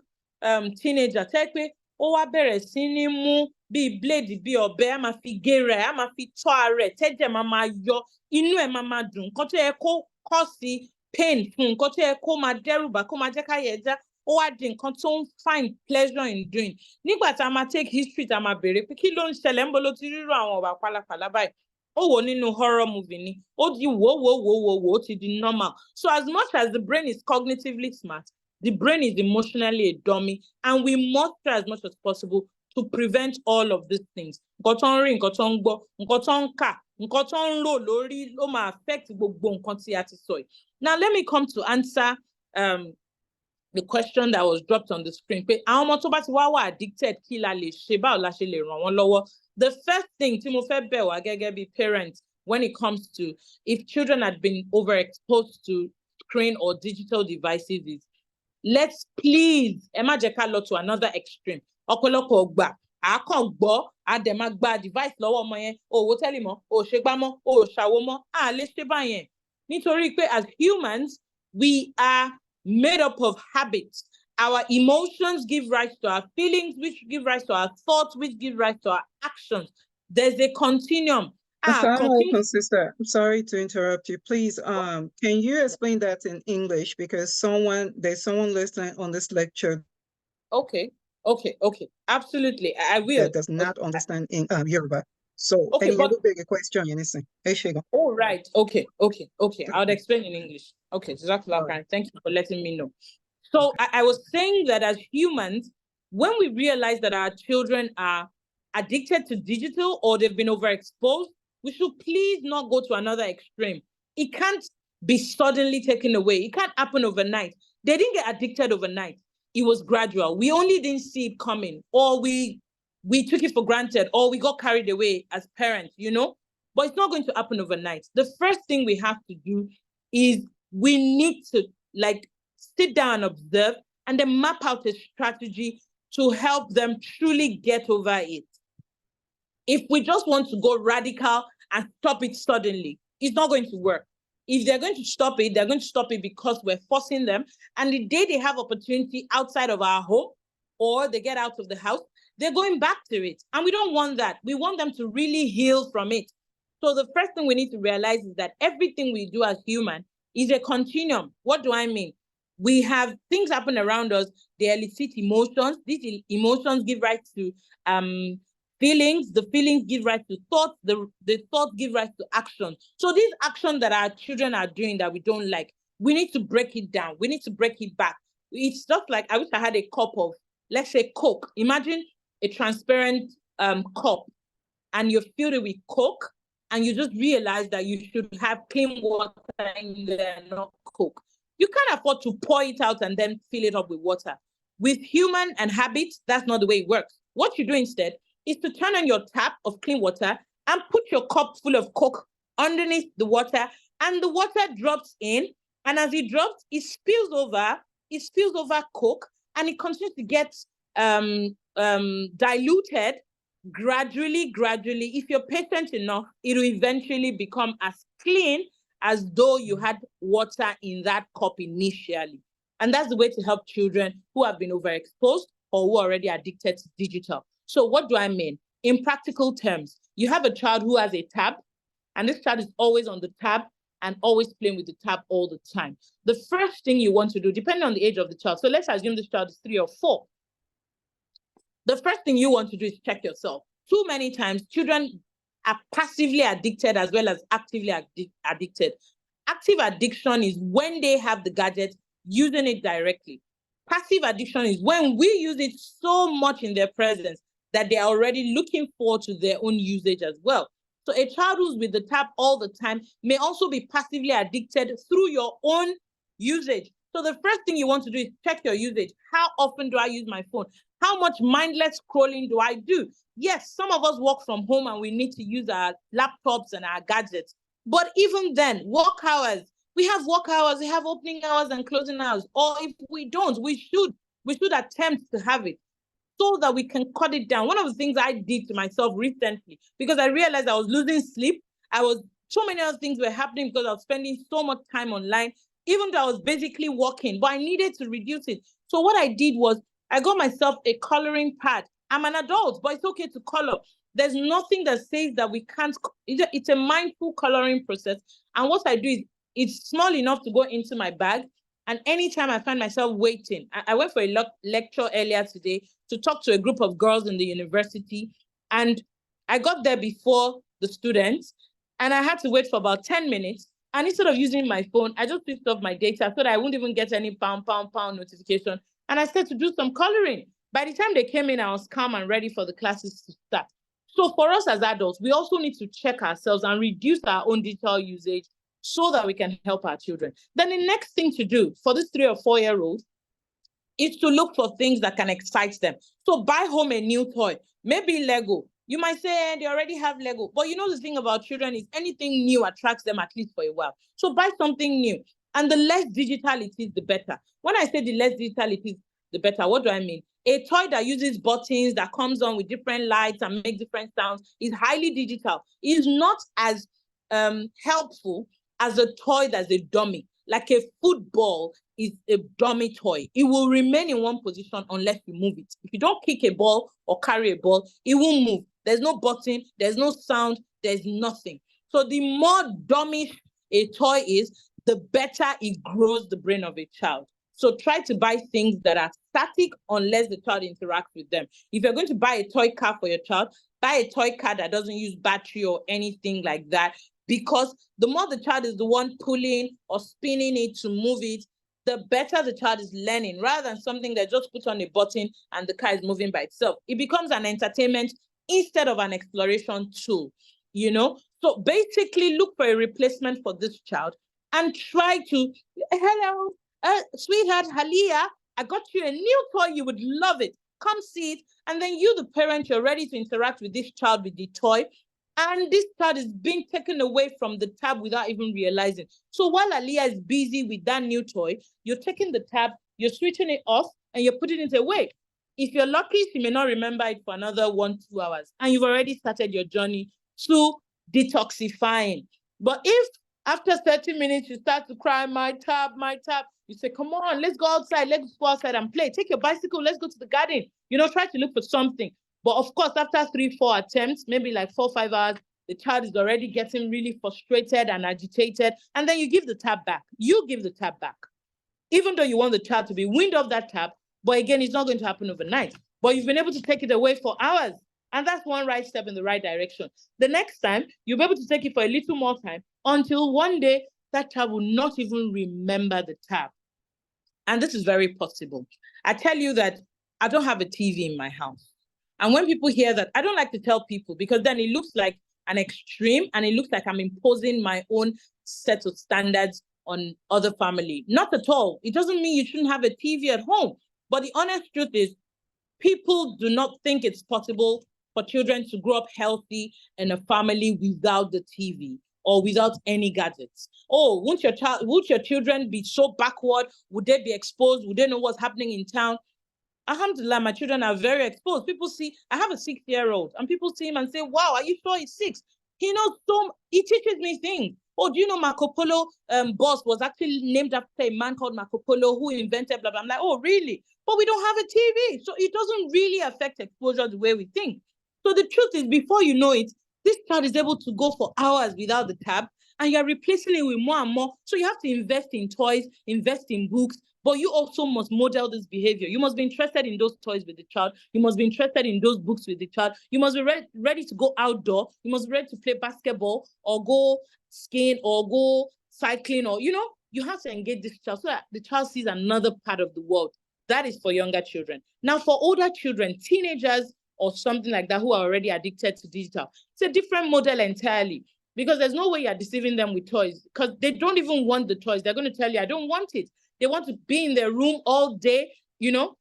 teenager tẹ́ pé ó wá bẹ̀rẹ̀ sí ní mú bíi blade bíi ọ̀bẹ, á máa fi gé rẹ̀, á máa fi tọ́ ara rẹ̀, tẹ́jẹ̀ máa yọ, inú ẹ̀ máa dùn, nǹkan tó yẹ kó cause pain fún, nǹkan tó yẹ kó máa dẹ́rù bà, kó máa jẹ́ káyẹ̀ já, ó wá di nǹkan tó ń find pleasure in doing. Nígbà tá a máa take history, tá a máa béèrè pé kí ló ń ṣẹlẹ̀, ń bo ló ti rírò àwọn ọ̀wà pálapàla báyìí. Ó wò nínú horror movie ni, ó di wò, ó ti di normal. So as much as the brain is cognitively smart, the brain is emotionally a dummy, and we must try as much as possible to prevent all of these things. Nǹkan tó ń rí, nǹkan tó ń gbọ́, nǹkan tó ń kà, nǹkan tó ń rò lórí ló máa affect gbogbo nǹkan tí a ti sọ yìí. Now let me come to answer the question that was dropped on the screen. Pé àwọn ọmọ tó bá ti wá wà addicted, kí la lè ṣe, báwo la ṣe lè ràn wọ́n lọ́wọ́? The first thing tí mo fẹ́ bẹ̀ wá gẹ́gẹ́ bí parents when it comes to if children had been overexposed to screen or digital devices is, let's please, ẹ má jẹ́ ká lọ to another extreme. Ọ̀pọ̀lọpọ̀ gbà, a kàn gbọ́, a dẹ̀ máa gba device lọ́wọ́ ọmọ yẹn, o wo tẹ́lẹ̀ mọ́, o ṣe gbá mọ́, o ṣàwo mọ́, a lè ṣe báyẹn. Nítorí pé as humans, we are made up of habits. Our emotions give rise to our feelings, which give rise to our thoughts, which give rise to our actions. There's a continuum. Sister, I'm sorry to interrupt you. Please, can you explain that in English? Because there's someone listening on this lecture. Okay. Absolutely, I will. That does not understand in Yoruba. So, okay, any other big question, oh, right. Okay. I'll explain in English. Okay, Jazakallah. Thank you for letting me know. So I was saying that as humans, when we realize that our children are addicted to digital or they've been overexposed, we should please not go to another extreme. It can't be suddenly taken away. It can't happen overnight. They didn't get addicted overnight. It was gradual. We only didn't see it coming, or we took it for granted, or we got carried away as parents, but it's not going to happen overnight. The first thing we have to do is we need to sit down and observe and then map out a strategy to help them truly get over it. If we just want to go radical and stop it suddenly, it's not going to work. If they're going to stop it, they're going to stop it because we're forcing them. And the day they have opportunity outside of our home or they get out of the house, they're going back to it. And we don't want that. We want them to really heal from it. So the first thing we need to realize is that everything we do as human is a continuum. What do I mean? We have things happen around us. They elicit emotions. These emotions give rise to feelings. The feelings give rise to thoughts. The thoughts give rise to action. So these actions that our children are doing that we don't like, we need to break it down. We need to break it back. It's just like, I wish I had a cup of, let's say, Coke. Imagine a transparent cup and you fill it with Coke and you just realize that you should have clean water in there, not Coke. You can't afford to pour it out and then fill it up with water. With human and habits, that's not the way it works. What you do instead is to turn on your tap of clean water and put your cup full of Coke underneath the water, and the water drops in, and as it drops, it spills over Coke, and it continues to get diluted gradually. If you're patient enough, it will eventually become as clean as though you had water in that cup initially. And that's the way to help children who have been overexposed or who are already addicted to digital. So what do I mean? In practical terms, you have a child who has a tab, and this child is always on the tab and always playing with the tab all the time. The first thing you want to do, depending on the age of the child, so let's assume this child is 3 or 4. The first thing you want to do is check yourself. Too many times, children are passively addicted as well as actively addicted. Active addiction is when they have the gadget, using it directly. Passive addiction is when we use it so much in their presence that they are already looking forward to their own usage as well. So a child who's with the tab all the time may also be passively addicted through your own usage. So the first thing you want to do is check your usage. How often do I use my phone? How much mindless scrolling do I do? Yes, some of us work from home and we need to use our laptops and our gadgets. But even then, work hours, We have work hours, we have opening hours and closing hours. Or if we don't, we should attempt to have it so that we can cut it down. One of the things I did to myself recently, because I realized I was losing sleep, so many other things were happening because I was spending so much time online, even though I was basically working, but I needed to reduce it. So what I did was I got myself a coloring pad. I'm an adult, but it's okay to color. There's nothing that says that we can't. It's a mindful coloring process. And what I do is it's small enough to go into my bag. And anytime I find myself waiting, I went for a lecture earlier today to talk to a group of girls in the university. And I got there before the students and I had to wait for about 10 minutes. And instead of using my phone, I just switched off my data so that I wouldn't even get any pound notification. And I started to do some coloring. By the time they came in, I was calm and ready for the classes to start. So for us as adults, we also need to check ourselves and reduce our own digital usage so that we can help our children. Then the next thing to do for this 3 or 4 year old is to look for things that can excite them. So buy home a new toy, maybe Lego. You might say they already have Lego, but you know the thing about children is anything new attracts them at least for a while. So buy something new. And the less digital it is, the better. When I say the less digital it is, the better, what do I mean? A toy that uses buttons, that comes on with different lights and makes different sounds is highly digital. It is not as helpful as a toy that's a dummy. Like a football is a dummy toy. It will remain in one position unless you move it. If you don't kick a ball or carry a ball, it won't move. There's no button, there's no sound, there's nothing. So the more dummy a toy is, the better it grows the brain of a child. So try to buy things that are static unless the child interacts with them. If you're going to buy a toy car for your child, buy a toy car that doesn't use battery or anything like that, because the more the child is the one pulling or spinning it to move it, the better the child is learning, rather than something that just puts on a button and the car is moving by itself. It becomes an entertainment instead of an exploration tool, you know? So basically look for a replacement for this child and try to, hello, sweetheart, Halia, I got you a new toy, you would love it. Come see it. And then you, the parent, you're ready to interact with this child with the toy. And this child is being taken away from the tab without even realizing. So while Aliyah is busy with that new toy, you're taking the tab, you're switching it off, and you're putting it away. If you're lucky, she may not remember it for another 1-2 hours. And you've already started your journey to detoxifying. But if after 30 minutes, you start to cry, my tab, you say, come on, let's go outside, let's go outside and play. Take your bicycle, let's go to the garden. You know, try to look for something. But of course, after 3-4 attempts, maybe like 4-5 hours, the child is already getting really frustrated and agitated. And then you give the tab back. You give the tab back. Even though you want the child to be weaned off that tab, but again, it's not going to happen overnight. But you've been able to take it away for hours. And that's one right step in the right direction. The next time, you'll be able to take it for a little more time until one day that child will not even remember the tab. And this is very possible. I tell you that I don't have a TV in my house. And when people hear that, I don't like to tell people because then it looks like an extreme and it looks like I'm imposing my own set of standards on other family. Not at all. It doesn't mean you shouldn't have a TV at home. But the honest truth is, people do not think it's possible for children to grow up healthy in a family without the TV or without any gadgets. Oh, would your children be so backward? Would they be exposed? Would they know what's happening in town? Alhamdulillah, my children are very exposed. People see, I have a 6-year-old, and people see him and say, wow, are you sure he's 6? He knows he teaches me things. Oh, do you know Marco Polo bus was actually named after a man called Marco Polo who invented blah, blah. I'm like, oh, really? But we don't have a TV. So it doesn't really affect exposure the way we think. So the truth is, before you know it, this child is able to go for hours without the tab, and you're replacing it with more and more. So you have to invest in toys, invest in books, but you also must model this behavior. You must be interested in those toys with the child. You must be interested in those books with the child. You must be ready to go outdoor. You must be ready to play basketball or go skiing or go cycling, or, you know, you have to engage this child so that the child sees another part of the world. That is for younger children. Now, for older children, teenagers or something like that who are already addicted to digital, it's a different model entirely, because there's no way you're deceiving them with toys, because they don't even want the toys. They're going to tell you, I don't want it. They want to be in their room all day, you know?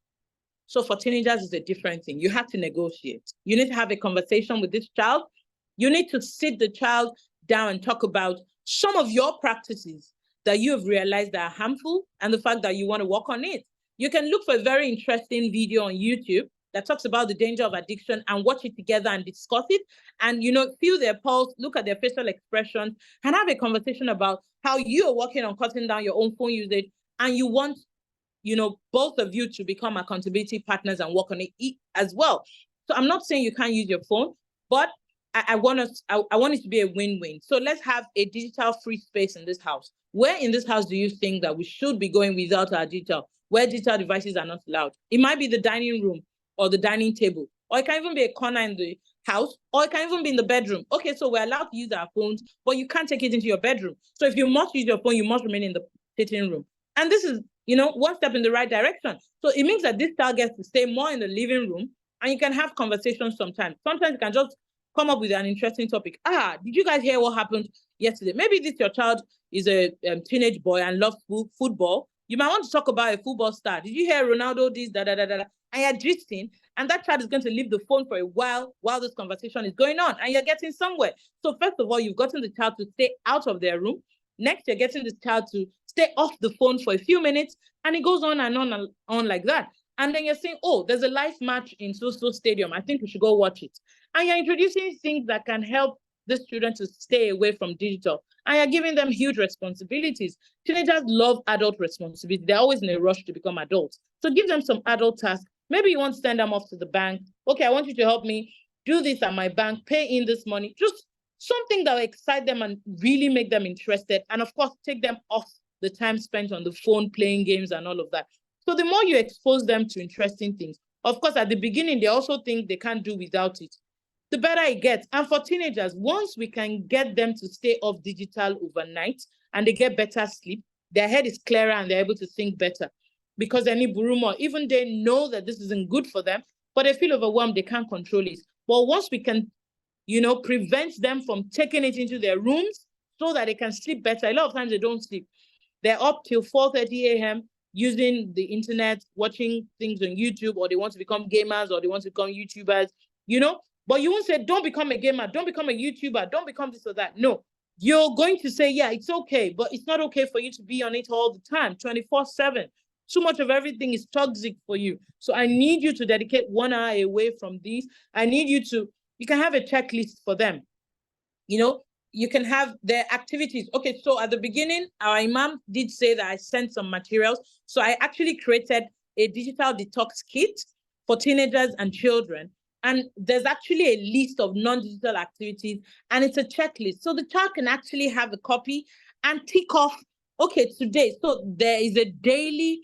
So for teenagers, it's a different thing. You have to negotiate. You need to have a conversation with this child. You need to sit the child down and talk about some of your practices that you have realized that are harmful and the fact that you want to work on it. You can look for a very interesting video on YouTube that talks about the danger of addiction and watch it together and discuss it and, feel their pulse, look at their facial expressions and have a conversation about how you are working on cutting down your own phone usage and you want, both of you to become accountability partners and work on it as well. So I'm not saying you can't use your phone, but I want it to be a win-win. So let's have a digital free space in this house. Where in this house do you think that we should be going without our digital, where digital devices are not allowed? It might be the dining room or the dining table, or it can even be a corner in the house, or it can even be in the bedroom. Okay, so we're allowed to use our phones, but you can't take it into your bedroom. So if you must use your phone, you must remain in the sitting room. And this is, one step in the right direction. So it means that this child gets to stay more in the living room and you can have conversations sometimes. Sometimes you can just come up with an interesting topic. Did you guys hear what happened yesterday? Maybe your child is a teenage boy and loves football. You might want to talk about a football star. Did you hear Ronaldo this, da. And you're gisting, and that child is going to leave the phone for a while this conversation is going on, and you're getting somewhere. So first of all, you've gotten the child to stay out of their room. Next, you're getting the child to stay off the phone for a few minutes, and it goes on and on and on like that. And then you're saying, oh, there's a live match in so-so stadium. I think we should go watch it. And you're introducing things that can help the students to stay away from digital. And you're giving them huge responsibilities. Teenagers love adult responsibility. They're always in a rush to become adults. So give them some adult tasks. Maybe you want to send them off to the bank. Okay, I want you to help me do this at my bank, pay in this money. Just something that will excite them and really make them interested. And of course, take them off the time spent on the phone, playing games and all of that. So the more you expose them to interesting things, of course, at the beginning, they also think they can't do without it. The better it gets. And for teenagers, once we can get them to stay off digital overnight and they get better sleep, their head is clearer and they're able to think better. Because any burumo, even they know that this isn't good for them, but they feel overwhelmed, they can't control it. But once we can, prevent them from taking it into their rooms so that they can sleep better. A lot of times they don't sleep. They're up till 4:30 a.m. using the internet, watching things on YouTube, or they want to become gamers, or they want to become YouTubers, But you won't say, don't become a gamer, don't become a YouTuber, don't become this or that. No, you're going to say, yeah, it's okay, but it's not okay for you to be on it all the time, 24/7. Too much of everything is toxic for you. So I need you to dedicate 1 hour away from these. I need you can have a checklist for them. You can have their activities. Okay, so at the beginning, our imam did say that I sent some materials. So I actually created a digital detox kit for teenagers and children. And there's actually a list of non-digital activities, and it's a checklist. So the child can actually have a copy and tick off, okay, today. So there is a daily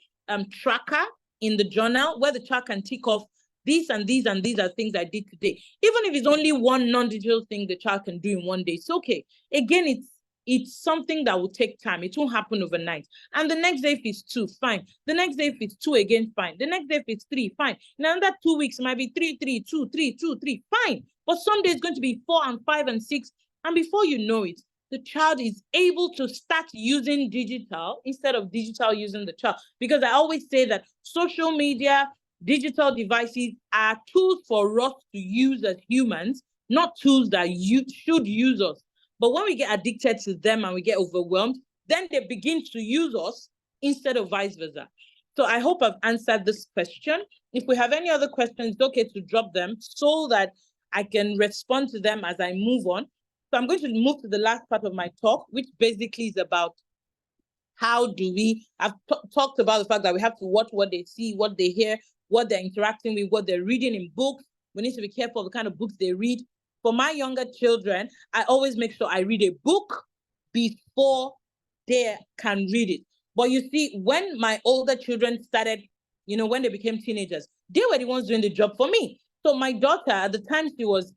tracker in the journal where the child can tick off these and these and these are things I did today. Even if it's only one non-digital thing the child can do in one day, it's okay. Again, it's something that will take time. It won't happen overnight. And the next day, if it's 2, fine. The next day, if it's 2 again, fine. The next day, if it's 3, fine. In another 2 weeks, it might be 3, 3, 2, 3, 2, 3, fine. But someday it's going to be 4 and 5 and 6. And before you know it, the child is able to start using digital instead of digital using the child. Because I always say that social media, digital devices are tools for us to use as humans, not tools that you should use us. But when we get addicted to them and we get overwhelmed, then they begin to use us instead of vice versa. So I hope I've answered this question. If we have any other questions, it's okay to drop them so that I can respond to them as I move on. So I'm going to move to the last part of my talk, which basically is about how do we, I've talked about the fact that we have to watch what they see, what they hear, what they're interacting with, what they're reading in books. We need to be careful of the kind of books they read. For my younger children, I always make sure I read a book before they can read it. But you see, when my older children started, when they became teenagers, they were the ones doing the job for me. So my daughter, at the time she was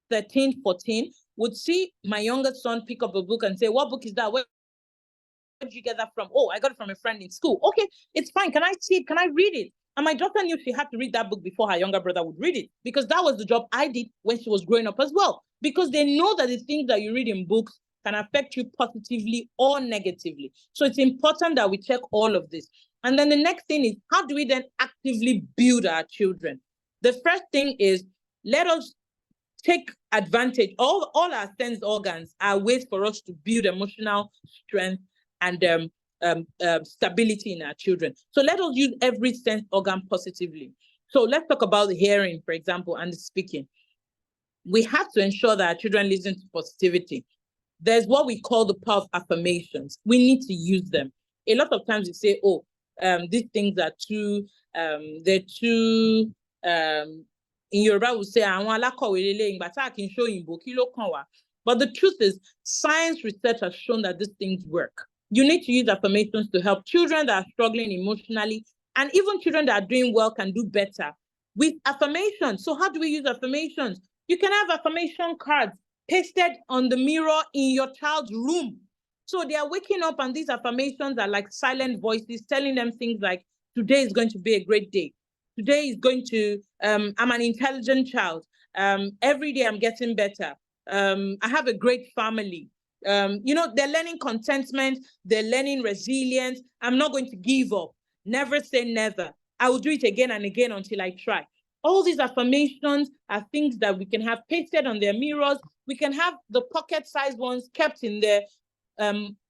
13, 14, would see my youngest son pick up a book and say, what book is that? Where did you get that from? Oh, I got it from a friend in school. Okay, it's fine. Can I see it? Can I read it? And my daughter knew she had to read that book before her younger brother would read it, because that was the job I did when she was growing up as well. Because they know that the things that you read in books can affect you positively or negatively. So it's important that we check all of this. And then the next thing is, how do we then actively build our children? The first thing is, let us take advantage. All our sense organs are ways for us to build emotional strength and stability in our children. So let us use every sense organ positively. So let's talk about the hearing, for example, and the speaking. We have to ensure that our children listen to positivity. There's what we call the power of affirmations. We need to use them. A lot of times we say, oh, these things are too, they're too, in Yoruba we say, but the truth is, science research has shown that these things work. You need to use affirmations to help children that are struggling emotionally, and even children that are doing well can do better with affirmations. So how do we use affirmations? You can have affirmation cards pasted on the mirror in your child's room. So they are waking up and these affirmations are like silent voices telling them things like, today is going to be a great day. Today is going to, I'm an intelligent child. Every day I'm getting better. I have a great family. You know, they're learning contentment. They're learning resilience. I'm not going to give up. Never say never. I will do it again and again until I try. All these affirmations are things that we can have pasted on their mirrors. We can have the pocket-sized ones kept in their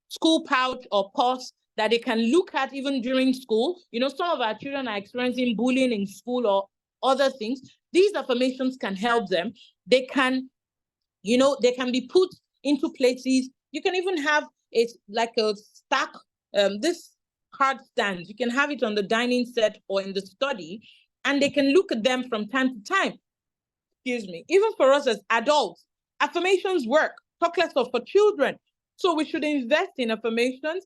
school pouch or purse that they can look at even during school. You know, some of our children are experiencing bullying in school or other things. These affirmations can help them. They can, you know, they can be put into places. You can even have it like a stack, this card stand. You can have it on the dining set or in the study, and they can look at them from time to time. Excuse me. Even for us as adults, affirmations work. Talk less of for children. So we should invest in affirmations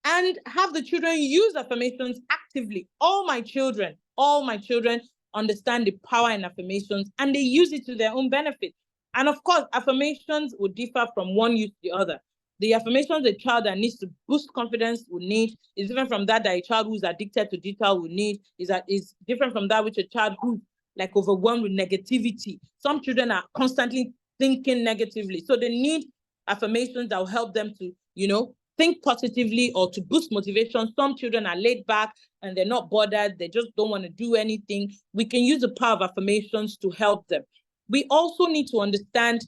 and have the children use affirmations actively. All my children understand the power in affirmations and they use it to their own benefit. And of course, affirmations will differ from one use to the other. The affirmations a child that needs to boost confidence will need is different from that a child who's addicted to detail will need, is different from that which a child who's like overwhelmed with negativity. Some children are constantly thinking negatively. So they need affirmations that will help them to, you know, think positively or to boost motivation. Some children are laid back and they're not bothered. They just don't want to do anything. We can use the power of affirmations to help them. We also need to understand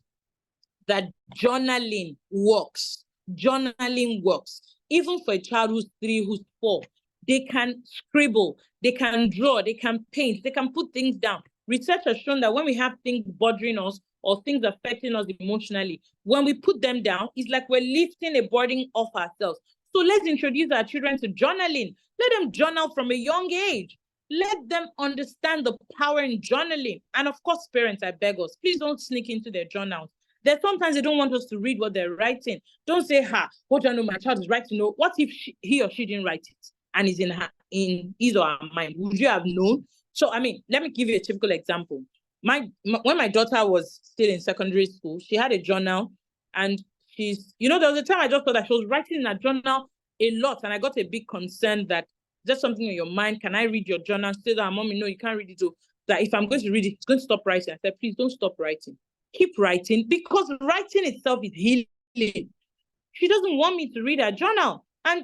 that journaling works. Journaling works. Even for a child who's 3, who's 4, they can scribble, they can draw, they can paint, they can put things down. Research has shown that when we have things bothering us or things affecting us emotionally, when we put them down, it's like we're lifting a burden off ourselves. So let's introduce our children to journaling. Let them journal from a young age. Let them understand the power in journaling. And of course, parents, I beg us, please don't sneak into their journals. That sometimes they don't want us to read what they're writing. Don't say, what do I know my child is writing? No, what if he or she didn't write it and is in his or her mind? Would you have known? So, I mean, let me give you a typical example. When my daughter was still in secondary school, she had a journal and she's, you know, there was a time I just thought that she was writing in a journal a lot and I got a big concern that there's something in your mind. Can I read your journal? She said, Mommy, no, you can't read it. So that if I'm going to read it, it's going to stop writing. I said, please don't stop writing. Keep writing, because writing itself is healing. She doesn't want me to read her journal. And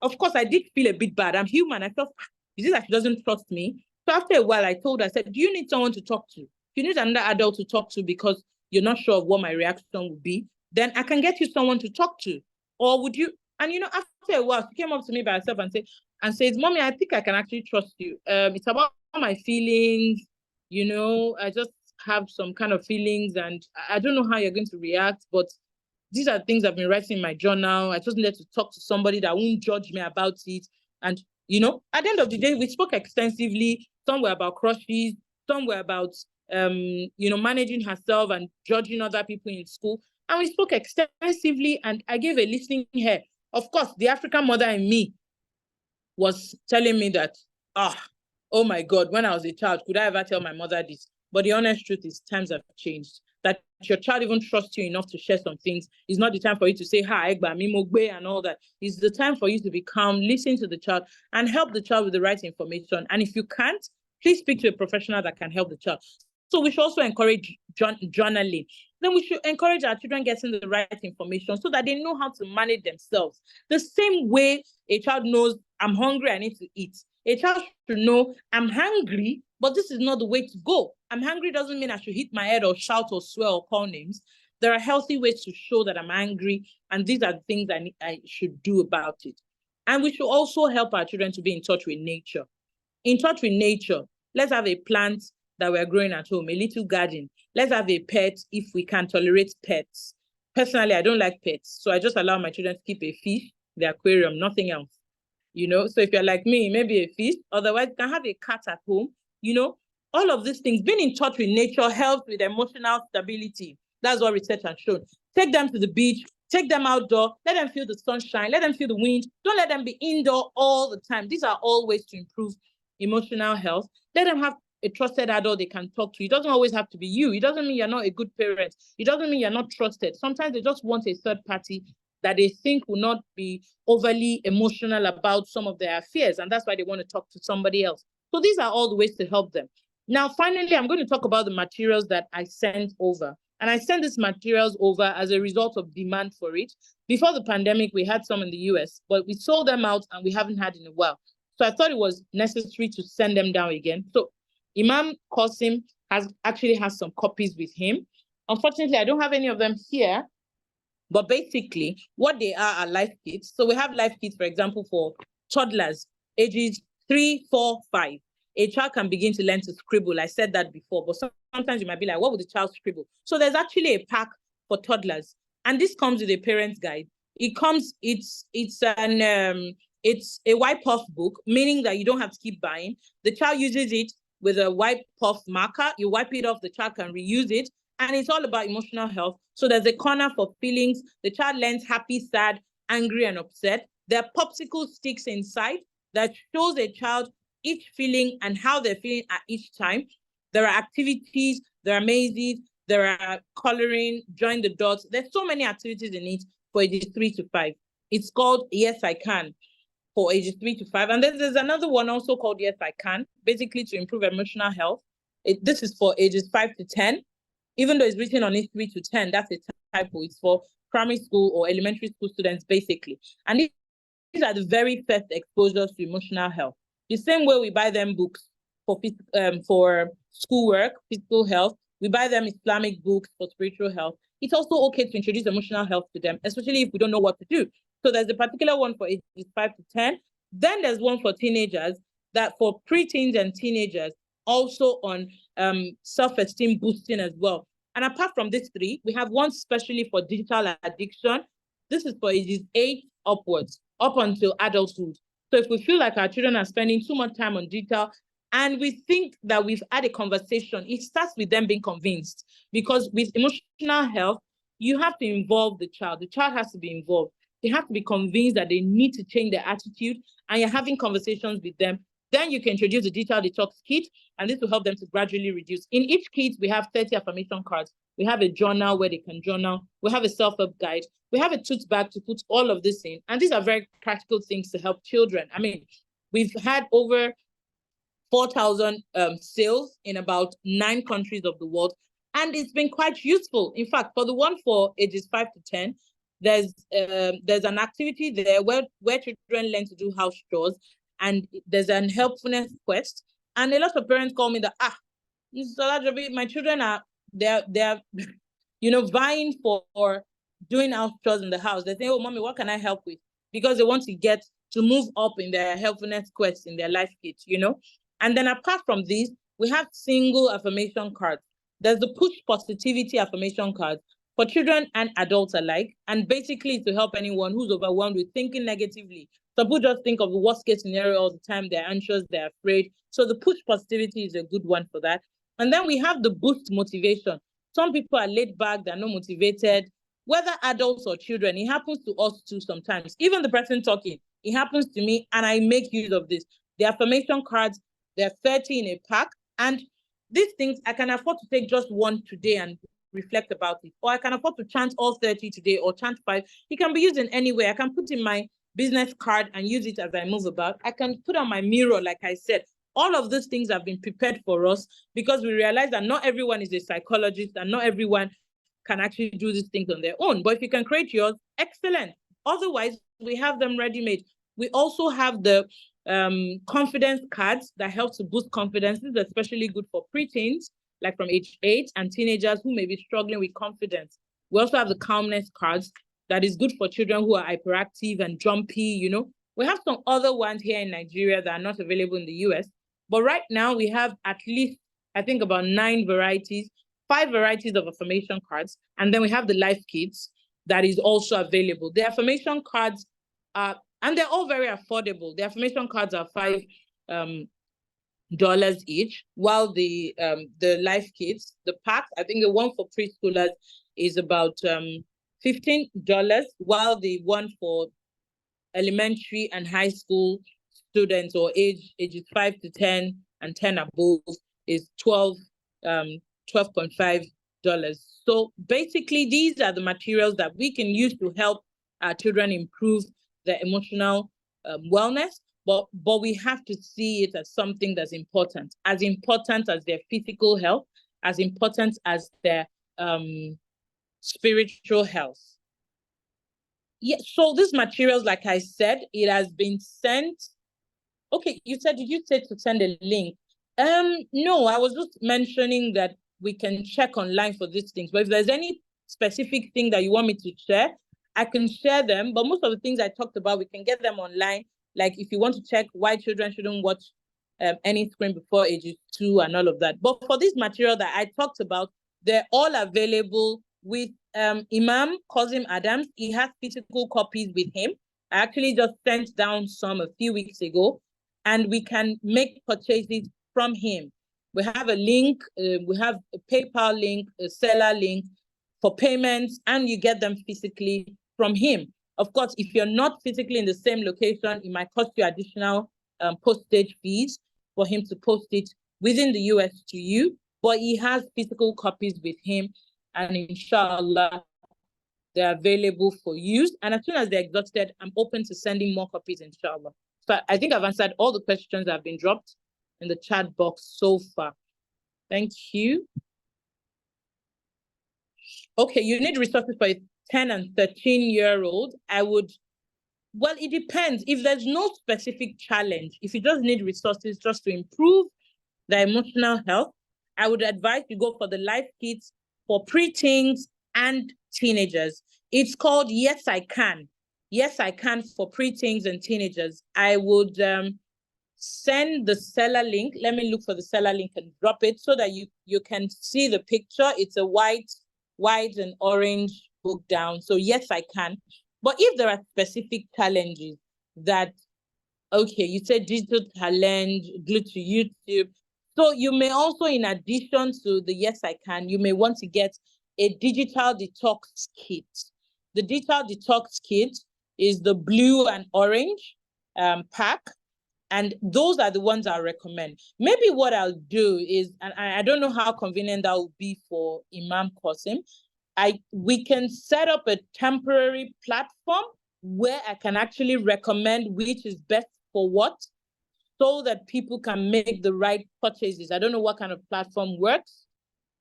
of course, I did feel a bit bad. I'm human. I felt, is it that she doesn't trust me? So after a while, I told her, I said, do you need someone to talk to? If you need another adult to talk to because you're not sure of what my reaction would be, then I can get you someone to talk to. Or would you? And, you know, after a while, she came up to me by herself and says, Mommy, I think I can actually trust you. It's about my feelings. You know, I just have some kind of feelings and I don't know how you're going to react, but these are things I've been writing in my journal. I just needed to talk to somebody that won't judge me about it. And, you know, at the end of the day, we spoke extensively. Some were about crushes, some were about, you know, managing herself and judging other people in school. And we spoke extensively and I gave a listening ear. Of course, the African mother in me was telling me that, oh my God, when I was a child, could I ever tell my mother this? But the honest truth is times have changed. That your child even trusts you enough to share some things. It's not the time for you to say, and all that. It's the time for you to be calm, listen to the child, and help the child with the right information. And if you can't, please speak to a professional that can help the child. So we should also encourage journaling. Then we should encourage our children getting the right information so that they know how to manage themselves. The same way a child knows, I'm hungry, I need to eat. A child should know, I'm hungry, but this is not the way to go. I'm hungry doesn't mean I should hit my head or shout or swear or call names. There are healthy ways to show that I'm angry, and these are the things I should do about it. And we should also help our children to be in touch with nature. In touch with nature, let's have a plant that we're growing at home, a little garden. Let's have a pet if we can tolerate pets. Personally, I don't like pets, so I just allow my children to keep a fish, the aquarium, nothing else. You know, so if you're like me, maybe a fish, otherwise you can have a cat at home. You know, all of these things, being in touch with nature helps with emotional stability. That's what research has shown. Take them to the beach, take them outdoor, let them feel the sunshine, let them feel the wind. Don't let them be indoor all the time. These are all ways to improve emotional health. Let them have a trusted adult they can talk to. It doesn't always have to be you. It doesn't mean you're not a good parent. It doesn't mean you're not trusted. Sometimes they just want a third party that they think will not be overly emotional about some of their affairs. And that's why they want to talk to somebody else. So these are all the ways to help them. Now, finally, I'm going to talk about the materials that I sent over. And I sent these materials over as a result of demand for it. Before the pandemic, we had some in the US, but we sold them out and we haven't had in a while. So I thought it was necessary to send them down again. So Imam Qasim has some copies with him. Unfortunately, I don't have any of them here, but basically what they are life kits. So we have life kits, for example, for toddlers, ages 3, 4, 5. A child can begin to learn to scribble. I said that before, but sometimes you might be like, what would the child scribble? So there's actually a pack for toddlers, and this comes with a parent's guide. It's a wipe off book, meaning that you don't have to keep buying. The child uses it with a wipe off marker. You wipe it off, the child can reuse it, and it's all about emotional health. So there's a corner for feelings. The child learns happy, sad, angry, and upset. There are popsicle sticks inside that shows a child each feeling and how they're feeling at each time. There are activities, there are mazes, there are coloring, join the dots. There's so many activities in it for ages 3 to 5. It's called Yes, I Can for ages 3 to 5. And then there's another one also called Yes, I Can, basically to improve emotional health. This is for ages 5 to 10. Even though it's written on it 3 to 10, that's a typo. It's for primary school or elementary school students, basically. And these are the very first exposures to emotional health. The same way we buy them books for schoolwork, physical health, we buy them Islamic books for spiritual health. It's also okay to introduce emotional health to them, especially if we don't know what to do. So there's a particular one for ages 5 to 10. Then there's one for teenagers, that for preteens and teenagers, also on self-esteem boosting as well. And apart from these 3, we have one specially for digital addiction. This is for ages 8 upwards, up until adulthood. So if we feel like our children are spending too much time on digital and we think that we've had a conversation, it starts with them being convinced. Because with emotional health, you have to involve the child. The child has to be involved. They have to be convinced that they need to change their attitude, and you're having conversations with them. Then you can introduce the digital detox kit, and this will help them to gradually reduce. In each kit, we have 30 affirmation cards. We have a journal where they can journal. We have a self-help guide. We have a tote bag to put all of this in. And these are very practical things to help children. I mean, we've had over 4,000 sales in about 9 countries of the world. And it's been quite useful. In fact, for the one for ages 5 to 10, there's an activity there where children learn to do house chores. And there's an helpfulness quest. And a lot of parents call me that, my children are, they're vying for doing house chores in the house. They say, oh, mommy, what can I help with? Because they want to get to move up in their helpfulness quest in their life kit, And then apart from these, we have single affirmation cards. There's the push positivity affirmation card for children and adults alike. And basically to help anyone who's overwhelmed with thinking negatively. Some people just think of the worst case scenario all the time. They're anxious, they're afraid. So the push positivity is a good one for that. And then we have the boost motivation. Some people are laid back, they're not motivated, whether adults or children. It happens to us too sometimes. Even the person talking, it happens to me, and I make use of this. The affirmation cards, they're 30 in a pack. And these things, I can afford to take just one today and reflect about it. Or I can afford to chant all 30 today or chant 5. It can be used in any way. I can put in my business card and use it as I move about. I can put on my mirror, like I said. All of these things have been prepared for us because we realize that not everyone is a psychologist and not everyone can actually do these things on their own. But if you can create yours, excellent. Otherwise, we have them ready-made. We also have the confidence cards that help to boost confidence. This is especially good for preteens, like from age 8, and teenagers who may be struggling with confidence. We also have the calmness cards that is good for children who are hyperactive and jumpy, you know. We have some other ones here in Nigeria that are not available in the US. But right now we have at least, I think, about 5 varieties of affirmation cards. And then we have the Life Kits that is also available. The affirmation cards are, and they're all very affordable. The affirmation cards are $5 each, while the Life Kits, the pack, I think the one for preschoolers is about $15, while the one for elementary and high school students or ages 5 to 10 and 10 above is $12.5. So basically, these are the materials that we can use to help our children improve their emotional wellness. But we have to see it as something that's important as their physical health, as important as their spiritual health. Yeah, so these materials, like I said, it has been sent. Okay, did you say to send a link? No, I was just mentioning that we can check online for these things. But if there's any specific thing that you want me to share, I can share them. But most of the things I talked about, we can get them online. Like if you want to check why children shouldn't watch any screen before ages 2 and all of that. But for this material that I talked about, they're all available with Imam Qasim Adams. He has physical copies with him. I actually just sent down some a few weeks ago, and we can make purchases from him. We have a link, we have a PayPal link, a seller link for payments, and you get them physically from him. Of course, if you're not physically in the same location, it might cost you additional postage fees for him to post it within the US to you, but he has physical copies with him, and inshallah, they're available for use. And as soon as they're exhausted, I'm open to sending more copies, inshallah. So I think I've answered all the questions that have been dropped in the chat box so far. Thank you. Okay, you need resources for a 10 and 13-year-old. Well, it depends. If there's no specific challenge, if you just need resources just to improve their emotional health, I would advise you go for the Life Kits for preteens and teenagers. It's called Yes, I Can. Yes, I Can for preteens and teenagers. I would send the seller link. Let me look for the seller link and drop it so that you can see the picture. It's a white and orange book down. So yes, I can. But if there are specific challenges that, okay, you said digital challenge, glued to YouTube. So you may also, in addition to the Yes, I Can, you may want to get a digital detox kit. The digital detox kit is the blue and orange pack. And those are the ones I recommend. Maybe what I'll do is, and I don't know how convenient that will be for Imam Qasim, we can set up a temporary platform where I can actually recommend which is best for what, so that people can make the right purchases. I don't know what kind of platform works.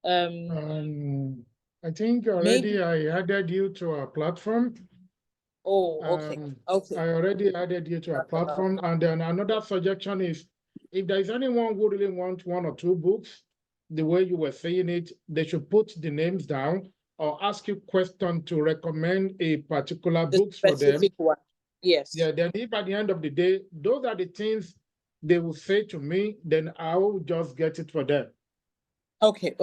I think already I added you to our platform. Oh, okay. Okay. I already added you to our platform. And then another suggestion is, if there's anyone who really wants 1 or 2 books, the way you were saying it, they should put the names down or ask you question to recommend a particular books for them. One. Yes. Yeah, then if at the end of the day, those are the things they will say to me, then I will just get it for them. Okay.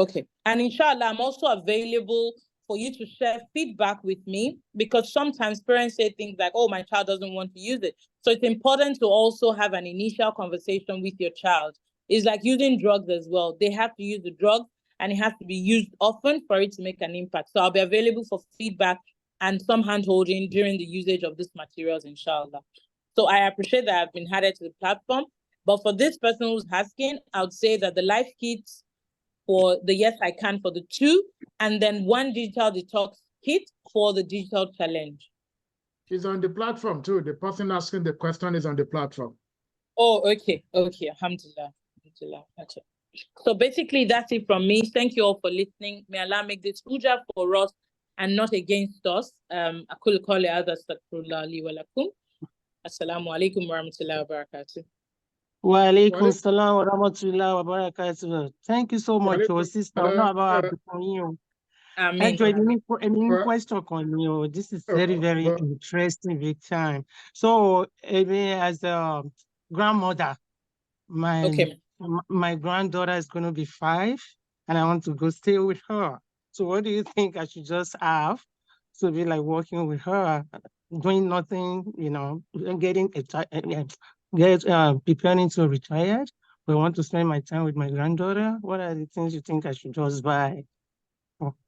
And inshallah, I'm also available for you to share feedback with me, because sometimes parents say things like, oh, my child doesn't want to use it. So it's important to also have an initial conversation with your child. It's like using drugs as well. They have to use the drug, and it has to be used often for it to make an impact. So I'll be available for feedback and some hand-holding during the usage of these materials, inshallah. So I appreciate that I've been added to the platform. But for this person who's asking, I would say that the Life Kits for the Yes, I Can for the 2, and then 1 digital detox kit for the digital challenge. She's on the platform too. The person asking the question is on the platform. Oh, okay. Alhamdulillah. Okay. So basically, that's it from me. Thank you all for listening. May Allah make this hujah for us and not against us. Aqul qawli hadha astaghfirullah li wa lakum. Assalamu alaikum wa rahmatullahi wa barakatuh. Wa alaikum salam wa rahmatullahi wa barakatuh. Thank you so much, your sister. Amen. Any Well, question on you? This is uh, very, very well, interesting big time. So, as a grandmother, my Okay. my granddaughter is going to be 5, and I want to go stay with her. So, what do you think I should just have to be like working with her, doing nothing, getting preparing to retire? But I want to spend my time with my granddaughter. What are the things you think I should just buy?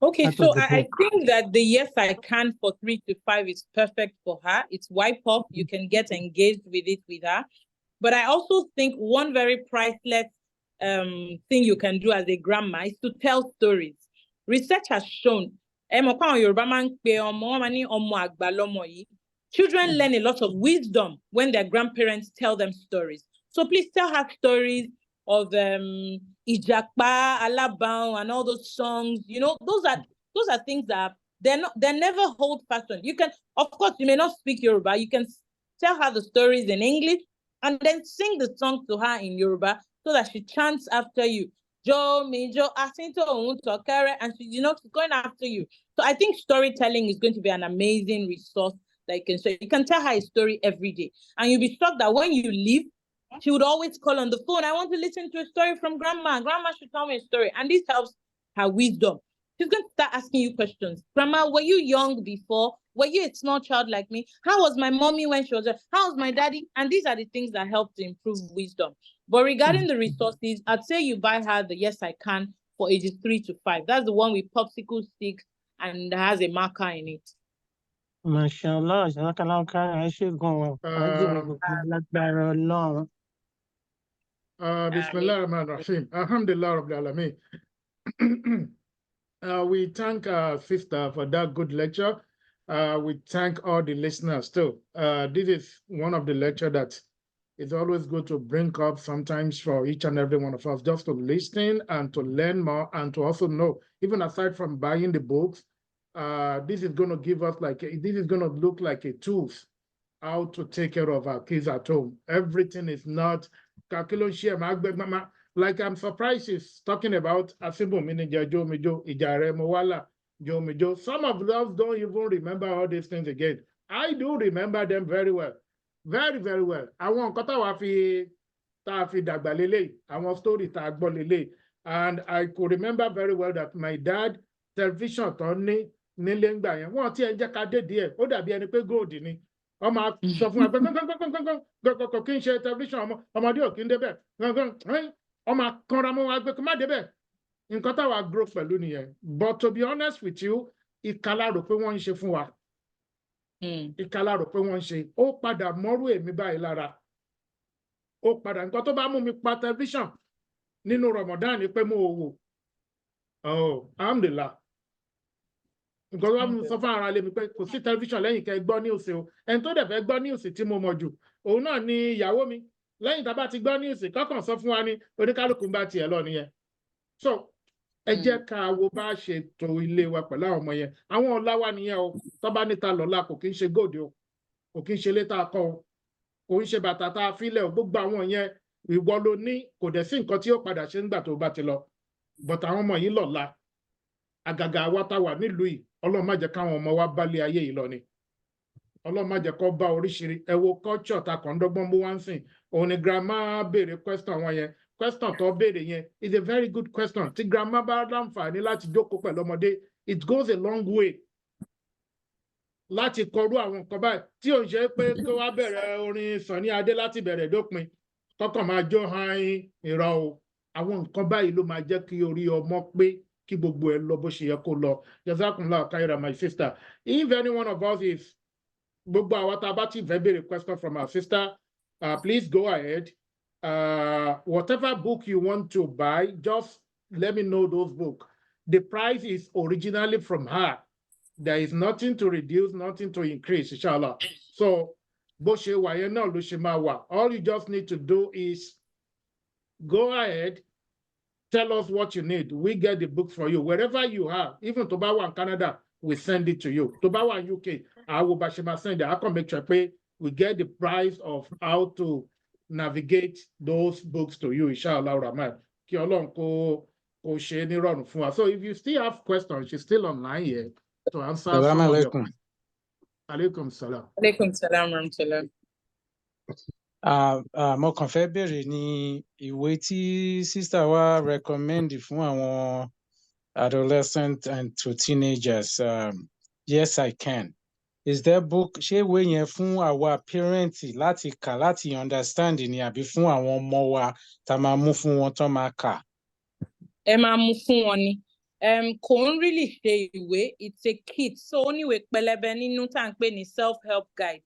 Okay, Out of so the I book. think that the Yes I Can for 3 to 5 is perfect for her. It's wipe off. You can get engaged with it with her. But I also think one very priceless thing you can do as a grandma is to tell stories. Research has shown children learn a lot of wisdom when their grandparents tell them stories. So please tell her stories of Ijakpa, Alabang, and all those songs. Those are things that they're never hold fashioned. You can, of course, you may not speak Yoruba. You can tell her the stories in English and then sing the song to her in Yoruba so that she chants after you. Jo, mi, Jo, asinto, and she's going after you. So I think storytelling is going to be an amazing resource that you can share. You can tell her a story every day. And you'll be shocked that when you leave, she would always call on the phone. I want to listen to a story from grandma. Grandma should tell me a story. And this helps her wisdom. She's going to start asking you questions. Grandma, were you young before? Were you a small child like me? How was my mommy when she was there? How was my daddy? And these are the things that help to improve wisdom. But regarding the resources, I'd say you buy her the Yes I Can for ages 3 to 5. That's the one with popsicle sticks and has a marker in it. Mashallah, I should go. Bismillah ar-Rahman ar-Rahim. Alhamdulillah Rabbil Alameen. We thank our sister for that good lecture. We thank all the listeners too. This is one of the lectures that is always good to bring up sometimes for each and every one of us, just to listen and to learn more and to also know, even aside from buying the books, this is going to give us this is going to look like a tool how to take care of our kids at home. Everything is not like I'm surprised she's talking about Asibo Minija Jomijo, Ijare Mowala, Jomijo. Some of us don't even remember all these things again. I do remember them very well. Very, very well. Àwọn nǹkan tá a fi dàgbà lélẹ̀, àwọn story tá a gbọ́ lélẹ̀. And I could remember very well that my dad television tó ní nílé ńgbà yẹn, wọ́n ti ẹ̀ jẹ́ ká dé díẹ̀, ó dàbí ẹni pé gold ni. Ọmọ sọ fún wa gbọ́ngbọ́ngbọ́ngbọ́ngbọ́ngbọ́n kì í ṣe television ọmọdé ò kí ń débẹ̀. Ọmọ kanra mọ́ wa gbé kí má débẹ̀. Nǹkan táwa grow pẹ̀lú nìyẹn. But to be honest with you, ìkàlà rò pé wọ́n ń ṣe fún wa. Ìkàlà rò pé wọ́n ń ṣe. Ó padà mọ́rú èmi báyìí lára. Ó padà nǹkan tó bá mú mi pa television nínú Ramadan ni pé mo wò. Oh, alhamdulillah. Nǹkan tó bá mú mi sọ fún ara lé mi pé kò sí television lẹ́yìn kẹ́ gbọ́ news o. Ẹni tó dẹ̀ fẹ́ gbọ́ news tí mo mọ̀ jù, òun náà ni ìyàwó mi. Lẹ́yìn tá a bá ti gbọ́ news, kọ́kàn sọ fún wa ní oníkálukú bá tiẹ̀ lọ nìyẹn. So ẹ jẹ́ ká wo bá ṣe tò ilé wa pẹ̀lú àwọn ọmọ yẹn. Àwọn ọ̀la wa nìyẹn o. Tó bá níta lọ́la kò kí ń ṣe góòdì o. Kò kí ń ṣe létà akọ o. Kò ń ṣe bàtà tá a fílẹ̀ o. Gbogbo àwọn yẹn ìwọ ló ní, kò dẹ̀ sí nǹkan tí ó padà ṣe nígbà tó bá ti lọ. But àwọn ọmọ yìí lọ́la. Àgàgà wa tá wà nílùú yìí, Ọlọ́run má jẹ́ káwọn ọmọ wa bá lé ayé yìí lọ ni. Ọlọ́run má jẹ́ kó bá oríṣiríṣi ẹ wo culture ta kàn dọ́gbọ́n mú wá ń sìn. Òun ni grandma béèrè question wọn yẹn. Question tó béèrè yẹn is a very good question. Tí grandma bá láǹfààní láti jókòó pẹ̀lú ọmọdé, it goes a long way láti kọrú àwọn nǹkan báyìí. Tí ò ń ṣe pé kó wá bẹ̀rẹ̀ orin Sunny Adé láti bẹ̀rẹ̀ dópin. Kọ́kàn máa jó han ìrọ̀ o. Àwọn nǹkan báyìí ló máa jẹ́ kí orí ọmọ pé kí gbogbo ẹ lọ bó ṣe yẹ kó lọ. Jazakumullah khairan, my sister. If any one of us is gbogbo àwa tá a bá ti fẹ́ béèrè question from our sister, please go ahead. Whatever book you want to buy, just let me know those books. The price is originally from her. There is nothing to reduce, nothing to increase, inshallah. So, bó ṣe wà yẹn náà ló ṣe máa wà. All you just need to do is go ahead, tell us what you need. We get the books for you. Wherever you are, even tó bá wà in Canada, we send it to you. Tó bá wà in UK, I will send it. I can make sure we get the price of how to navigate those books to you, inshallah rahman. Kí Ọlọ́run kó kò ṣe ní rọrùn fún wa. So if you still have questions, she's still online here to answer Salam some of your alaikum. questions. Alaikum salam. Alaikum salam rahmatullah. Mo kàn fẹ́ bèrè ní ìwé tí sister wa recommend fún àwọn adolescent and to teenagers. Yes, I can. Is there book, ṣé ìwé yẹn fún àwa parents láti kà láti understand ni àbí fún àwọn ọmọ wa tá máa mú fún wọn tán máa kà? Ẹ máa mú fún wọn ni. Kò ń really ṣe ìwé, it's a kit. So ó níwèé pẹlẹbẹ nínú tá à ń pè ní self-help guide.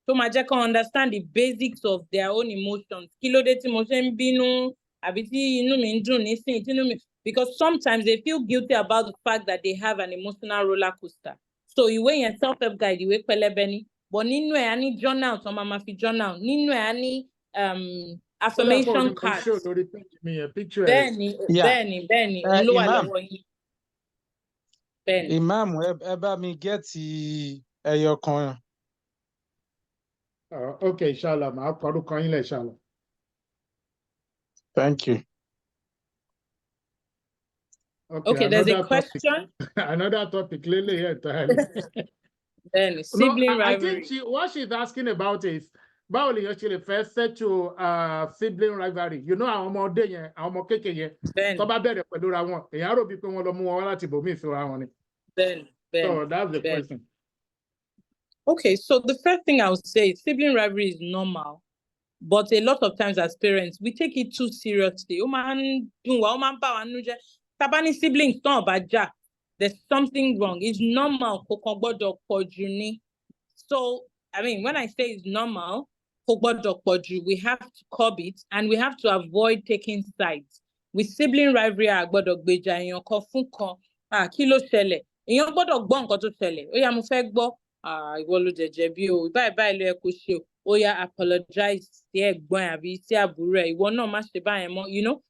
tó máa jẹ́ kó understand the basics of their own emotions. Kí ló dé tí mo ṣe ń bínú àbí tí inú mi ń dùn nísìnyí tí inú mi, because sometimes they feel guilty about the fact that they have an emotional roller coaster. So ìwé yẹn self-help guide ìwé pẹlẹbẹ ni, but nínú ẹ̀ á ní journal tó máa fi journal, nínú ẹ̀ á ní affirmation cards. Bẹ́ẹ̀ni, òun ló wà lọ́wọ́ yín. Bẹ́ẹ̀ni. Imam, ẹ bá mi gẹ́ẹ̀tì ẹyọ kan. Okay, inshallah, màá kọ orúkọ yín lẹ̀, inshallah. Thank you. Okay, there's a question. Another topic, Lily, entirely. Then sibling rivalry. I think what she's asking about is, báwo lè yẹn ṣe lè fẹ́ settle sibling rivalry? You know, àwọn ọmọdé yẹn, àwọn ọmọ kéékèèké yẹn, tó bá bẹ̀rẹ̀ pẹ̀lú ra wọn, èèyàn rò bí pé wọ́n lọ mú wọn láti bòmíì sí ra wọn ni. So that's the question. Okay, so the first thing I would say is sibling rivalry is normal, but a lot of times as parents, we take it too seriously. Tabani siblings don't baja. There's something wrong. It's normal. So, I mean, when I say it's normal, we have to curb it and we have to avoid taking sides. With sibling rivalry, kilo shele. Ìyẹn gbọ́dọ̀ gbọ́ nǹkan tó ṣẹlẹ̀. Ó yá mo fẹ́ gbọ́. Ìwọ ló jẹ̀bi o. Báyìí ló yẹ kó ṣe o. Ó yá apologize sí ẹ̀gbọ́n àbí sí àbúrò ẹ̀. Ìwọ náà má ṣe báyẹn mọ́, you know?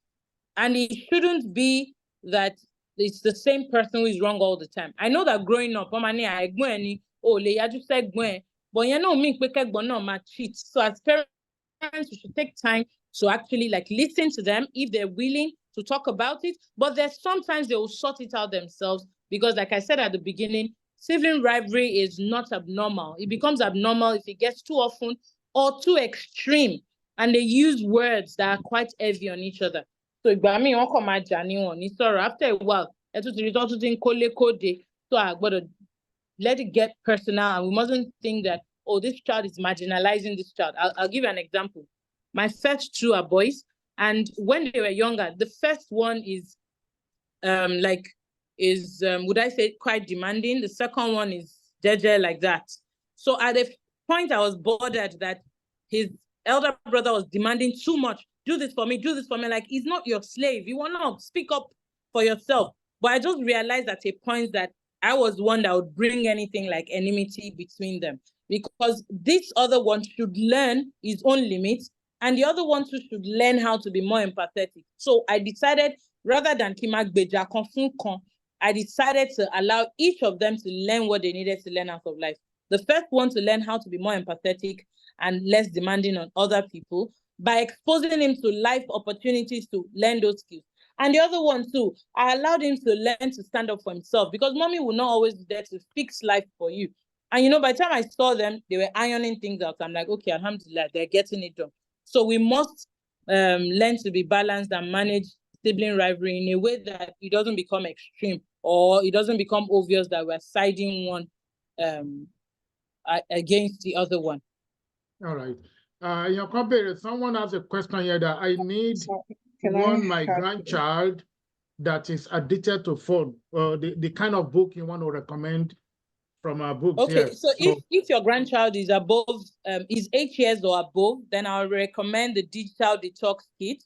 And it shouldn't be that it's the same person who is wrong all the time. I know that growing up, ọmọ ní ẹ̀gbọ́n ẹ̀ ni o lè yájú sẹ́gbọ́n ẹ̀. But yẹn náà mean pé kẹ́gbọ́n náà máa cheat. So as parents, we should take time to actually like listen to them if they're willing to talk about it. But there's sometimes they will sort it out themselves. Because like I said at the beginning, sibling rivalry is not abnormal. It becomes abnormal if it gets too often or too extreme. And they use words that are quite heavy on each other. So after a while, so I got to let it get personal. And we mustn't think that, oh, this child is marginalizing this child. I'll give you an example. My first two are boys. And when they were younger, the first one is would I say quite demanding. The second one is jeje like that. So at a point I was bothered that his elder brother was demanding too much. Do this for me. Like, he's not your slave. You want to speak up for yourself. But I just realized at a point that I was one that would bring anything like enmity between them. Because this other one should learn his own limits, and the other one too should learn how to be more empathetic. So I decided, rather than Kimak Beja, I decided to allow each of them to learn what they needed to learn out of life. The first one to learn how to be more empathetic and less demanding on other people by exposing him to life opportunities to learn those skills. And the other one too, I allowed him to learn to stand up for himself, because mommy will not always be there to fix life for you. And you know, by the time I saw them, they were ironing things out. I'm like, okay, alhamdulillah, they're getting it done. So we must learn to be balanced and manage sibling rivalry in a way that it doesn't become extreme, or it doesn't become obvious that we're siding one against the other one. All right. Someone has a question here that I need my grandchild that is addicted to phone, or the kind of book you want to recommend from our books. Okay, here. So if your grandchild is above, is 8 years or above, then I'll recommend the Digital Detox Kit.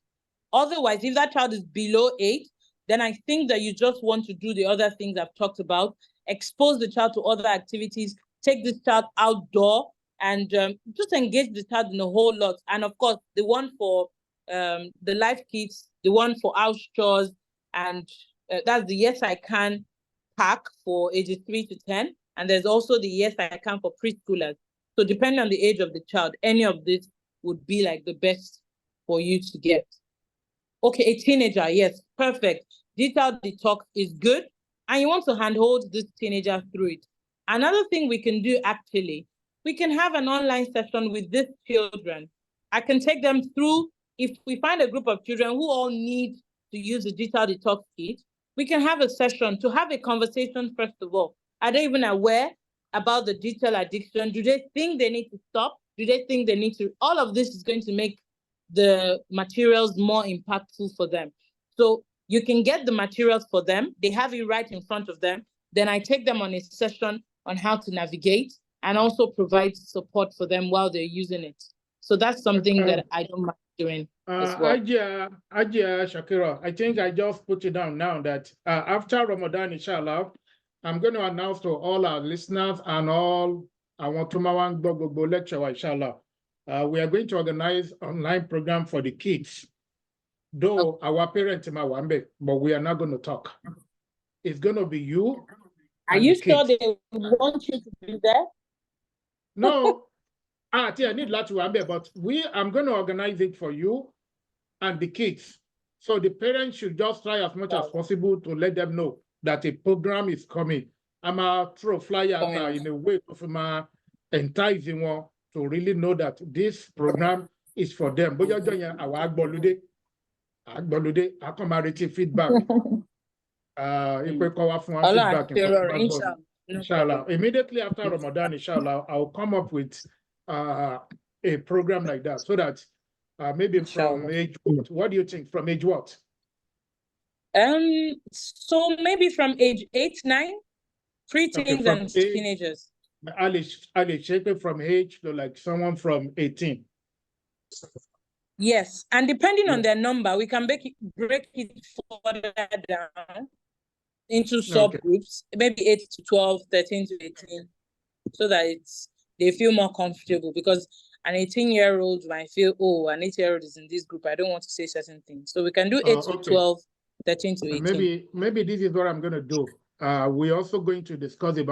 Otherwise, if that child is below 8, then I think that you just want to do the other things I've talked about, expose the child to other activities, take this child outdoor, and just engage the child in a whole lot. And of course, the one for the life kits, the one for house chores, and that's the Yes I Can pack for ages 3 to 10. And there's also the Yes I Can for preschoolers. So depending on the age of the child, any of this would be like the best for you to get. Okay, a teenager, yes, perfect. digital detox is good, and you want to handhold this teenager through it. Another thing we can do, actually, we can have an online session with these children. I can take them through, if we find a group of children who all need to use the digital detox kit, we can have a session to have a conversation, first of all. Are they even aware about the digital addiction? Do they think they need to stop? Do they think they need to? All of this is going to make the materials more impactful for them. So you can get the materials for them. They have it right in front of them. Then I take them on a session on how to navigate and also provide support for them while they're using it. So that's something that I don't mind doing as well. Ajia Shakira, I think I just put it down now that after Ramadan, inshallah, I'm going to announce to all our listeners and all our Tumawang Gbogbo lecture, inshallah, we are going to organize online program for the kids. Though our parents in Mawambe, but we are not going to talk. It's going to be you. Are you sure they want you to be there? No. I need Latuambe, but I'm going to organize it for you and the kids. So the parents should just try as much as possible to let them know that a program is coming. I'm a throw flyer in a way of my enticing one to really know that this program is for them. But you're doing our Agbolude, feedback. Feedback. Inshallah. Immediately after Ramadan, inshallah, I'll come up with a program like that so that maybe from age what do you think? From age what? So maybe from age 8, 9, preteens and teenagers. Ali, shape it from age to like someone from 18. Yes, and depending on their number, we can break it further down into subgroups, maybe 8 to 12, 13 to 18, so that they feel more comfortable, because an 18-year-old might feel, oh, an 8-year-old is in this group, I don't want to say certain things. So we can do 8 to 12, 13 to 18. Maybe this is what I'm going to do. We're also going to discuss about